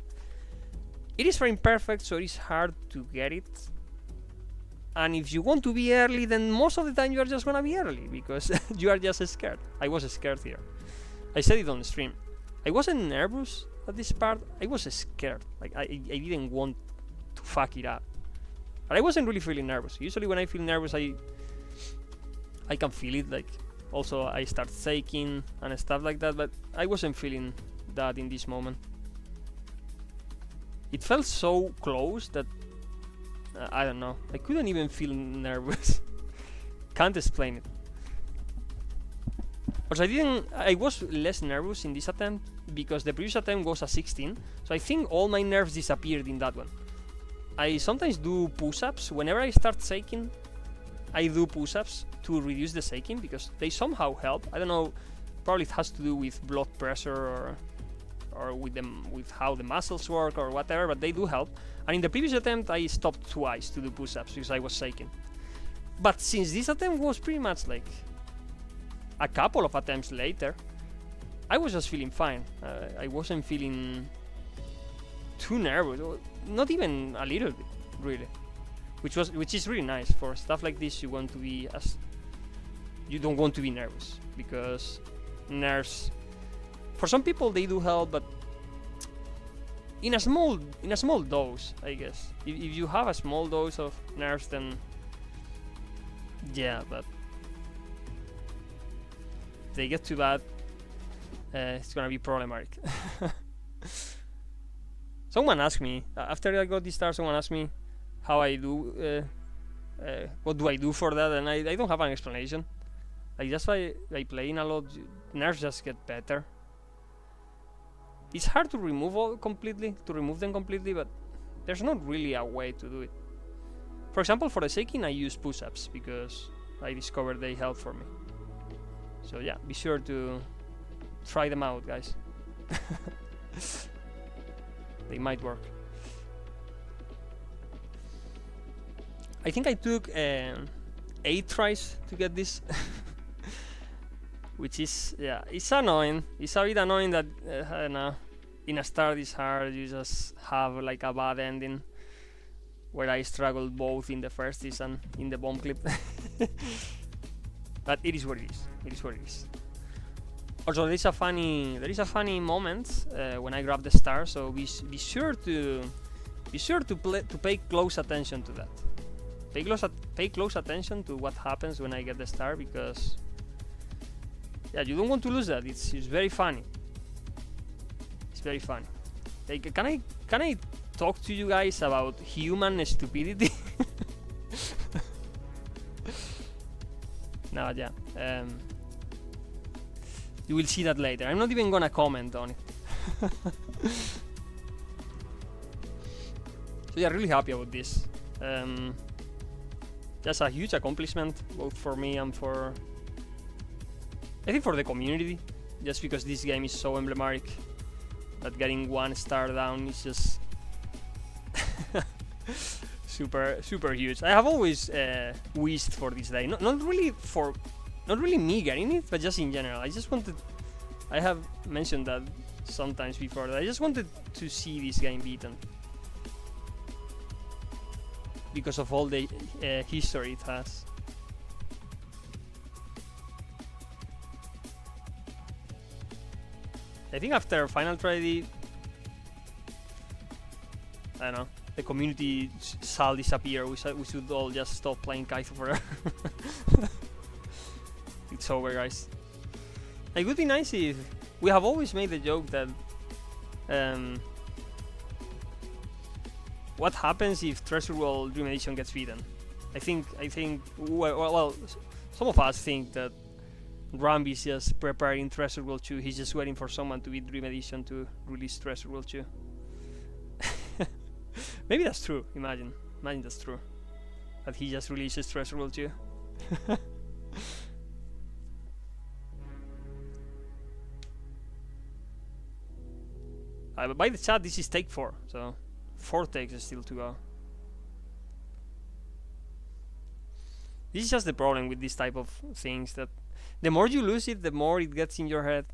it is frame perfect, so it is hard to get it. And if you want to be early, then most of the time you are just gonna be early because you are just scared. I was scared here. I said it on the stream. I wasn't nervous at this part. I was scared. Like I didn't want to fuck it up. But I wasn't really feeling nervous. Usually when I feel nervous, I can feel it. Like also I start shaking and stuff like that. But I wasn't feeling that in this moment. It felt so close that I don't know. I couldn't even feel nervous. Can't explain it. Also, I was less nervous in this attempt because the previous attempt was a 16, so I think all my nerves disappeared in that one. I sometimes do push-ups. Whenever I start shaking, I do push-ups to reduce the shaking because they somehow help. I don't know, probably it has to do with blood pressure or with how the muscles work or whatever, but they do help. And in the previous attempt I stopped twice to do push-ups because I was shaking. But since this attempt was pretty much like a couple of attempts later, I was just feeling fine. I wasn't feeling too nervous, not even a little bit, really. Which is really nice. For stuff like this, you don't want to be nervous, because nerves, for some people they do help, but in a small dose, I guess. If you have a small dose of nerves, then yeah, but if they get too bad, it's gonna be problematic. Someone asked me after I got this star. Someone asked me how I do, what do I do for that, and I don't have an explanation. Like, just by playing a lot, nerves just get better. It's hard to remove them completely, but there's not really a way to do it. For example, for the shaking, I use push-ups because I discovered they help for me. So yeah, be sure to try them out, guys. They might work. I think I took 8 tries to get this. Which is, yeah, it's annoying. It's a bit annoying that, I don't know, in a start it's hard, you just have like a bad ending, where I struggled both in the first and in the bomb clip. But it is what it is. It is what it is. Also, there is a funny moment when I grab the star, so be sure to pay close attention to that. Pay close attention to what happens when I get the star, because yeah, you don't want to lose that. It's very funny. It's very funny. Like, can I talk to you guys about human stupidity? No, yeah. You will see that later. I'm not even gonna comment on it. So yeah, really happy about this. Just a huge accomplishment, both for me and for, I think, for the community, just because this game is so emblematic that getting 1 star down is just super huge. I have always wished for this day, not really me getting it, but just in general. I have mentioned that sometimes before, that I just wanted to see this game beaten because of all the history it has. I think after Final Tragedy, I don't know, the community shall disappear. We should all just stop playing Kaito forever. It's over, guys. It would be nice if we have always made the joke that what happens if Treasure World Dream Edition gets beaten. I think well, some of us think that Rambi is just preparing Treasure World 2. He's just waiting for someone to beat Dream Edition to release Treasure World 2. Maybe that's true. Imagine that's true. That he just releases Treasure World 2. By the chat, this is take 4, so 4 takes are still to go. This is just the problem with this type of things, that the more you lose it, the more it gets in your head.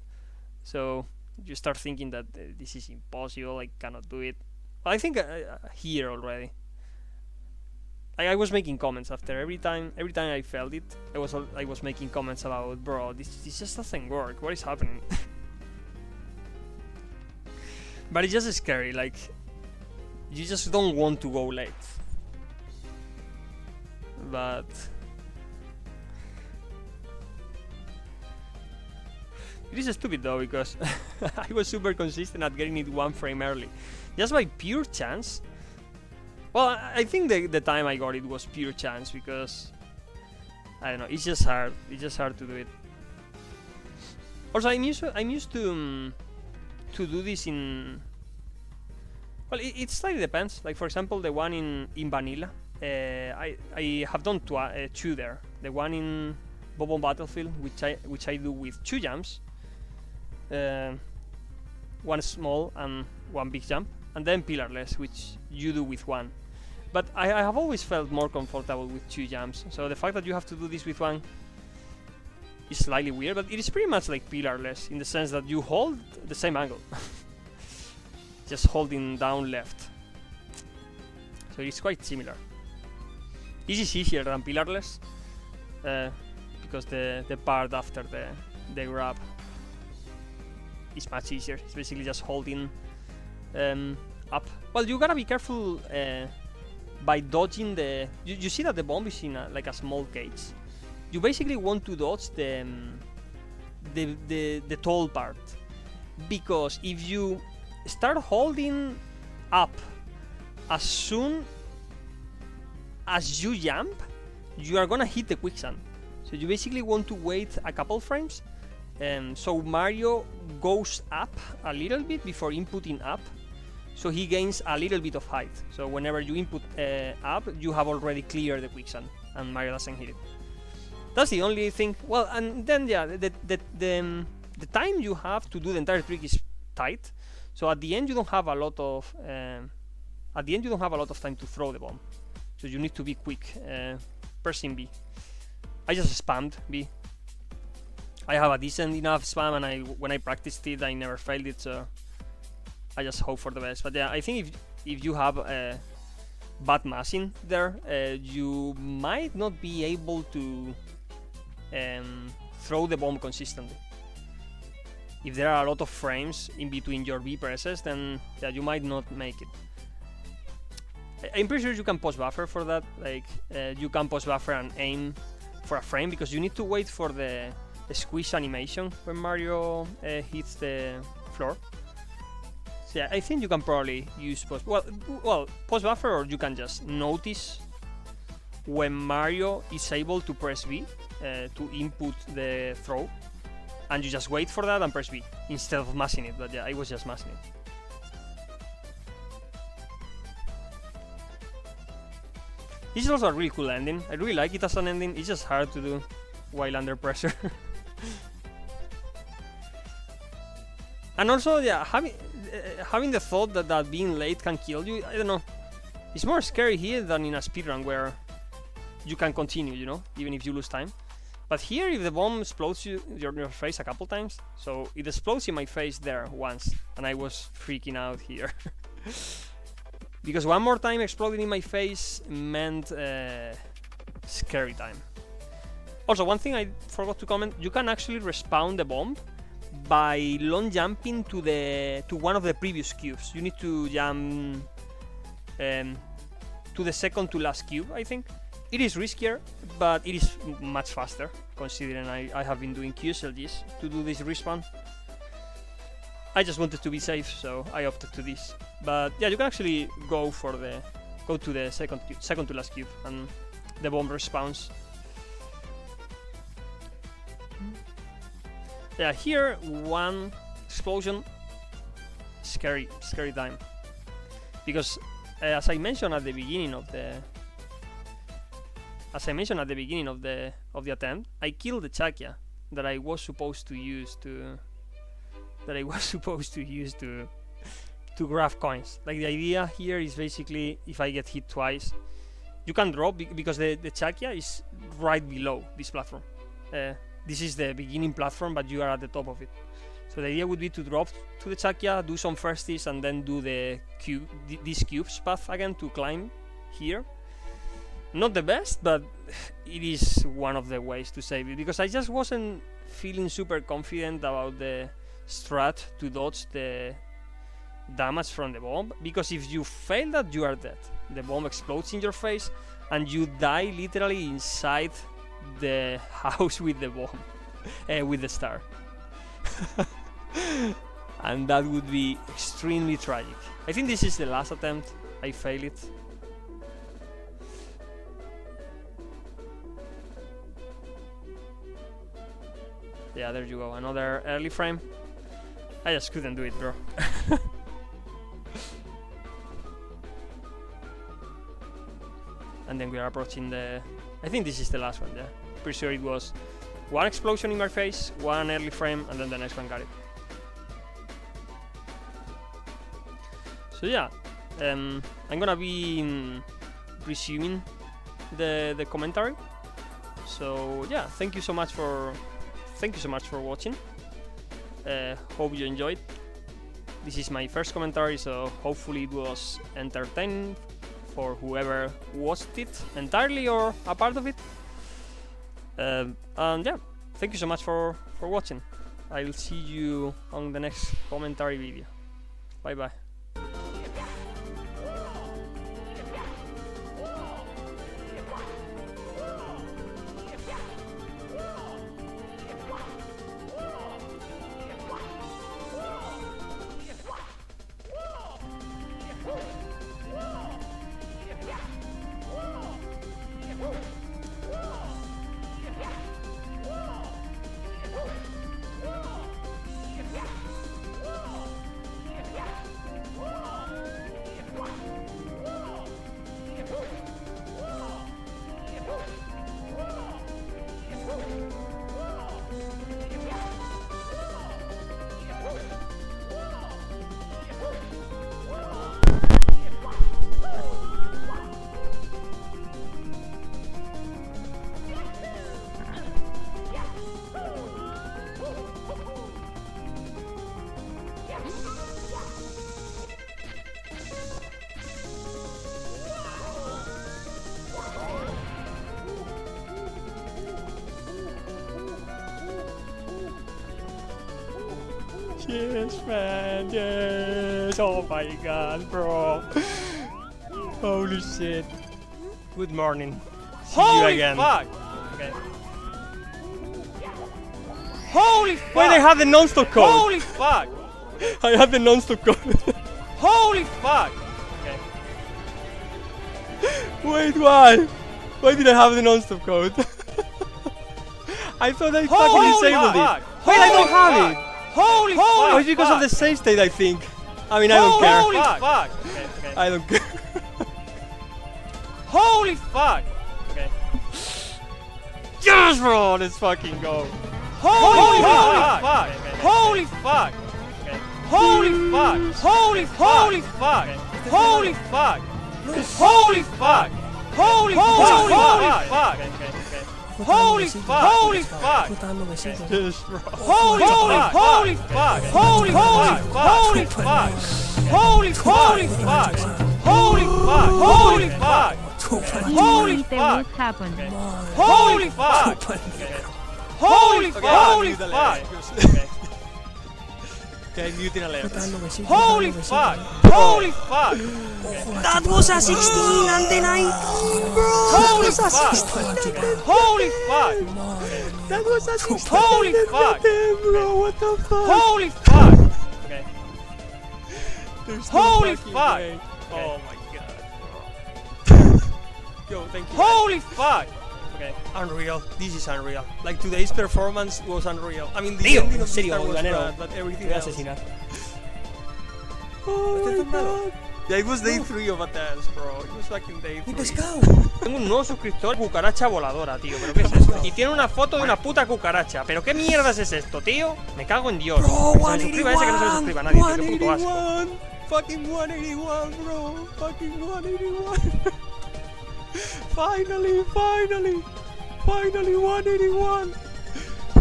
So you start thinking that this is impossible, I cannot do it. I think here already. I was making comments after every time I felt it. I was making comments about, bro, this just doesn't work. What is happening? But it's just scary. Like, you just don't want to go late. But it is stupid though, because I was super consistent at getting it 1 frame early, just by pure chance. Well, I think the time I got it was pure chance, because I don't know, it's just hard. It's just hard to do it. Also, I'm used to do this in. Well, it slightly depends. Like, for example, the one in vanilla, I have done 2 there. The one bomb on battlefield, which I do with 2 jumps, one small and one big jump, and then pillarless, which you do with 1. But I have always felt more comfortable with 2 jumps, so the fact that you have to do this with 1 is slightly weird, but it is pretty much like pillarless in the sense that you hold the same angle, just holding down left. So it's quite similar. This is easier than pillarless, because the part after the grab is much easier. It's basically just holding up. Well, you gotta be careful by dodging the... You see that the bomb is in like a small cage. You basically want to dodge the tall part, because if you start holding up as soon as you jump, you are gonna hit the quicksand. So you basically want to wait a couple frames, so Mario goes up a little bit before inputting up, so he gains a little bit of height. So whenever you input up, you have already cleared the quicksand, and Mario doesn't hit it. That's the only thing. Well, and then yeah, the time you have to do the entire trick is tight. So at the end you don't have a lot of time to throw the bomb. So you need to be quick. Pressing B. I just spammed B. I have a decent enough spam, and when I practiced it, I never failed it. So I just hope for the best. But yeah, I think if you have bad massing there, you might not be able to throw the bomb consistently. If there are a lot of frames in between your B presses, then yeah, you might not make it. I'm pretty sure you can pause buffer for that. Like you can pause buffer and aim for a frame, because you need to wait for the squish animation when Mario hits the floor. So yeah, I think you can probably use pause. Well, pause buffer, or you can just notice when Mario is able to press B to input the throw, and you just wait for that and press B instead of mashing it. But yeah, I was just mashing it. This is also a really cool ending. I really like it as an ending. It's just hard to do while under pressure. And also, yeah, having the thought that being late can kill you, I don't know. It's more scary here than in a speedrun where you can continue, you know, even if you lose time. But here, if the bomb explodes your face a couple times, so it explodes in my face there once, and I was freaking out here. Because one more time exploding in my face meant scary time. Also, one thing I forgot to comment, you can actually respawn the bomb by long jumping to one of the previous cubes. You need to jump to the second to last cube, I think. It is riskier, but it is much faster, considering I have been doing QSLGs to do this respawn. I just wanted to be safe, so I opted to this. But yeah, you can actually go to the second to last cube, and the bomb respawns. Yeah, here one explosion, scary time, because as I mentioned at the beginning of the attempt, I killed the Chakya that I was supposed to use to to grab coins. Like, the idea here is basically, if I get hit twice, you can drop, because the Chakya is right below this platform. This is the beginning platform, but you are at the top of it. So the idea would be to drop to the Chakya, do some firsties, and then do the this cube's path again to climb here. Not the best, but it is one of the ways to save it, because I just wasn't feeling super confident about the strat to dodge the damage from the bomb, because if you fail that, you are dead. The bomb explodes in your face and you die literally inside the house with the bomb, with the star. And that would be extremely tragic. I think this is the last attempt. I fail it. Yeah, there you go, another early frame. I just couldn't do it, bro. And then we are approaching the... I think this is the last one, yeah. Pretty sure it was one explosion in my face, one early frame, and then the next one got it. So yeah, I'm gonna be resuming the commentary. So yeah, thank you so much for watching. Hope you enjoyed. This is my first commentary, so hopefully it was entertaining for whoever watched it entirely or a part of it. And yeah, thank you so much for watching. I'll see you on the next commentary video. Bye bye. Yes, man, yes! Oh my god, bro! Holy shit! Good morning. See you again. Fuck! Okay. Holy fuck! Wait, I have the non-stop code! Holy fuck! I have the non-stop code. Holy fuck! Okay. Wait, why? Why did I have the non-stop code? I thought I fucking disabled it. Wait, I don't have it! Holy fuck! Oh, it's because of the save state, I think. I mean, I don't care. Holy fuck! Okay, okay. I don't care. Holy fuck! Okay. Yes, bro! Let's fucking go. Holy fuck! Holy fuck! Okay. Holy fuck! Holy fuck! Holy fuck! Holy fuck! Holy fuck! Holy fuck! Holy fuck! Holy fuck! Yes, bro. Holy fuck! Holy fuck! Holy fuck! Holy fuck! Holy fuck! Holy fuck! Holy fuck! Holy fuck! Holy fuck! Holy fuck! Okay, muting alert. Holy fuck! Holy fuck! That was a 16 and the 19, bro! Holy fuck! Holy fuck! That was a 16 Holy and fuck! 10, bro! What the fuck? Holy fuck! Okay. There's no Holy fucking fuck! way. Oh my god, bro. Yo, thank you. Holy fuck! Okay. Unreal. This is unreal. Like today's performance was unreal. I mean, the ending of the Star was bad, but everything else. Oh my god. Yeah, it was day 3 of attempts, bro. It was fucking day 3. Let's go! Tengo un nuevo suscriptor, cucaracha voladora, tío. ¿Pero qué es esto? Y tiene una foto de una puta cucaracha. ¿Pero qué mierdas es esto, tío? Me cago en Dios. Bro, Que se suscriba ese, que no se le suscriba a nadie, tío. Qué puto asco. 181! Fucking 181, bro! Fucking 181! Finally, finally! Finally 181!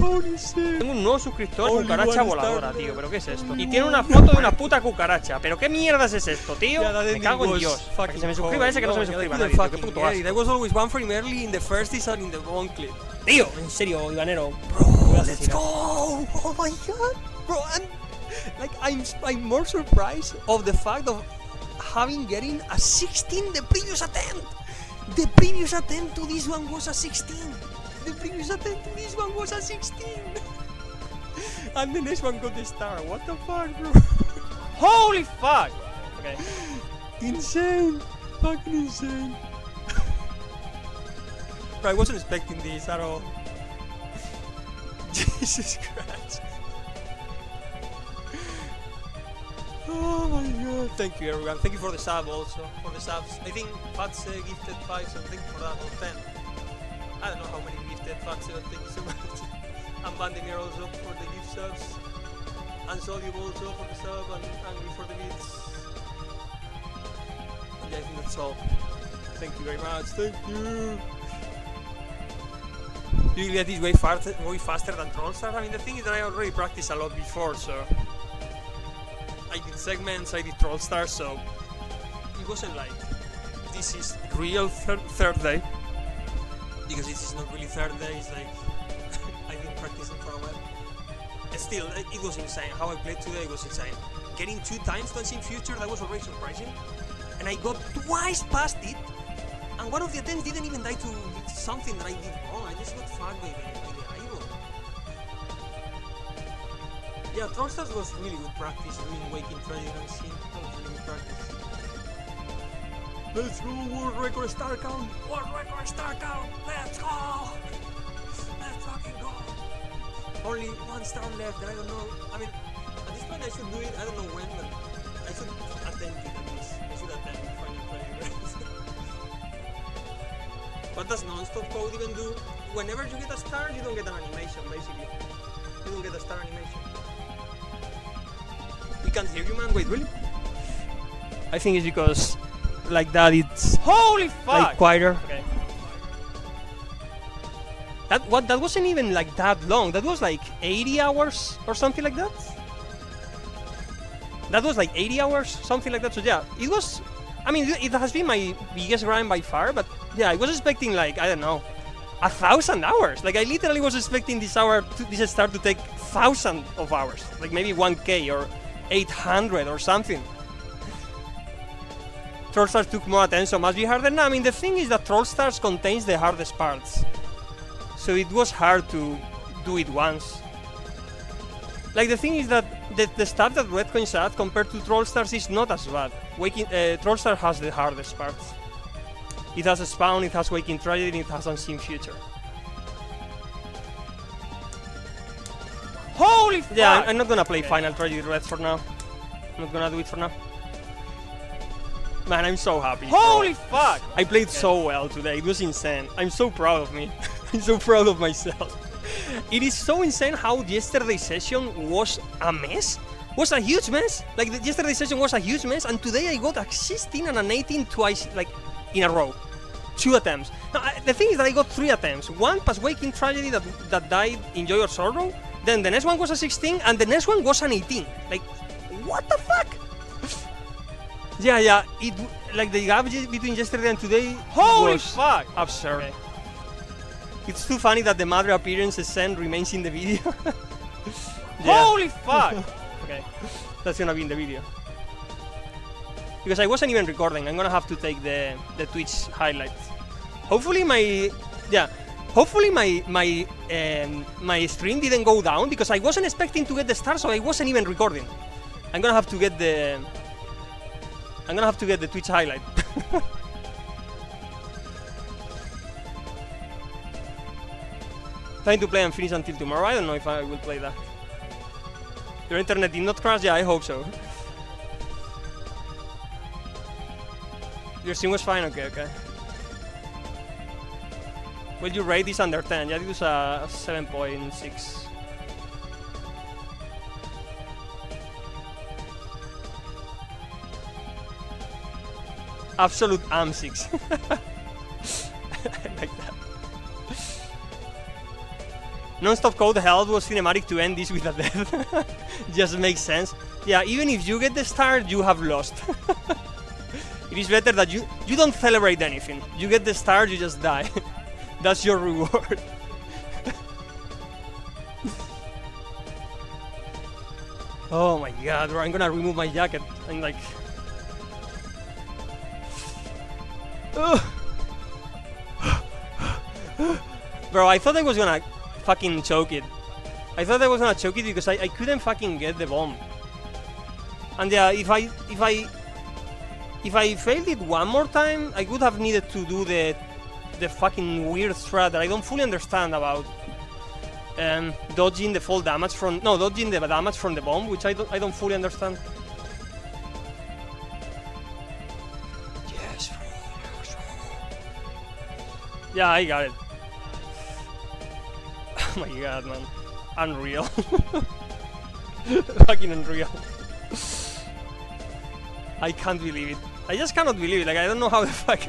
Holy shit! Tengo un nuevo suscriptor, cucaracha voladora, tío. ¿Pero qué es esto? Y tiene una foto de una puta cucaracha. ¿Pero qué mierdas es esto, tío? Me cago en Dios. Que se me suscriba ese, que no se me suscriba a nadie, tío. Qué puto asco. There was always one frame early in the first season in the wrong clip. Tío, en serio, Ivanero. Bro, let's go! Oh my god! Bro, and like I'm more surprised of the fact of getting a 16 the previous attempt! The previous attempt to this one was a 16! The previous attempt to this one was a 16! And the next one got the star. What the fuck, bro? Holy fuck! Okay. Insane! Fucking insane! Bro, I wasn't expecting this at all. Jesus Christ! Oh my god! Thank you, everyone. Thank you for the sub also. For the subs. I think Fats gifted 5, so thank you for that. Or 10. I don't know how many gifted Fats, thank you so much. and Bandemir also for the gift subs. And Solium also for the sub and Angry for the bits. And yeah, I think that's all. Thank you very much. Thank you. You get this way faster than Trollstars. I mean, the thing is that I already practiced a lot before, so I did segments, I did Trollstars, so it wasn't like this is real third day, because this is not really third day. It's like I've been practicing for a while. Still, it was insane. How I played today was insane. Getting 2 times to Unseen Future, that was already surprising, and I got twice past it. And one of the attempts didn't even die to something that I did wrong. I just got fucked by the idol. Yeah, Trollstars was really good practice. Doing Waking Trade and Sin, that was really good practice. Let's go, world record star count! World record star count! Let's go! Let's fucking go! Only 1 star left, and I don't know. I mean, at this point I should do it. I don't know when, but I should attempt it at least. I should attempt it final trade. What does non-stop code even do? Whenever you get a star, you don't get an animation, basically. You don't get a star animation. We can't hear you, man. Wait, really? I think it's because, like that, it's Holy fuck! like quieter. Okay. That wasn't even like that long. That was like 80 hours or something like that. That was like 80 hours, something like that. So yeah, it was. I mean, it has been my biggest grind by far, but yeah, I was expecting like, I don't know, 1,000 hours. Like I literally was expecting this star to take 1,000 of hours, like maybe 1K or 800 or something. Trollstars took more attention, so must be harder. No, I mean, the thing is that Trollstars contains the hardest parts, so it was hard to do it once. Like the thing is that the stuff that Red Coins add compared to Trollstars is not as bad. Trollstar has the hardest parts. It has a spawn, it has Waking Tragedy, it has Unseen Future. Holy fuck! Yeah, I'm not gonna play Final Tragedy Red for now. I'm not gonna do it for now. Man, I'm so happy. Holy fuck! I played so well today, it was insane. I'm so proud of me. I'm so proud of myself. It is so insane how yesterday's session was a mess. Was a huge mess. Like yesterday's session was a huge mess, and today I got a 16 and an 18 twice, like in a row. 2 attempts. Now, the thing is that I got 3 attempts. One past Waking Tragedy that died in Joy or Sorrow. Then the next one was a 16, and the next one was an 18. Like, what the fuck? Yeah. It like the gap between yesterday and today. Holy was fuck! Absurd. Okay. It's too funny that the mother appearance scene remains in the video. Holy fuck! Okay. That's gonna be in the video. Because I wasn't even recording, I'm gonna have to take the Twitch highlights. Hopefully my stream didn't go down because I wasn't expecting to get the star, so I wasn't even recording. I'm gonna have to get the Twitch highlight. Trying to play and finish until tomorrow. I don't know if I will play that. Your internet did not crash? Yeah, I hope so. Your stream was fine? Okay. Well, you rate this under 10. Yeah, it was a 7.6. Absolute AM6. I like that. Non-stop code held was cinematic to end this with a death. Just makes sense. Yeah, even if you get the star, you have lost. It is better that you don't celebrate anything. You get the star, you just die. That's your reward. Oh my god, bro, I'm gonna remove my jacket. I'm like... Bro, I thought I was gonna fucking choke it. I thought I was gonna choke it because I couldn't fucking get the bomb. And yeah, if I failed it one more time, I would have needed to do the fucking weird strat that I don't fully understand about. Dodging the fall damage from... No, dodging the damage from the bomb, which I don't fully understand. Yes, yeah, I got it. Oh my god, man. unreal. Fucking unreal. I can't believe it. I just cannot believe it. Like, I don't know how the fuck...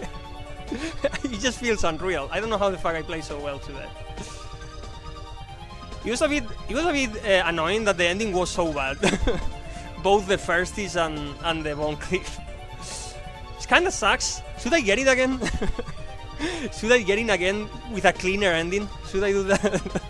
it just feels unreal. I don't know how the fuck I play so well today. It was a bit annoying that the ending was so bad. Both the firsties and the bone cliff. It kinda sucks. Should I get it again? Should I get it again with a cleaner ending? Should I do that?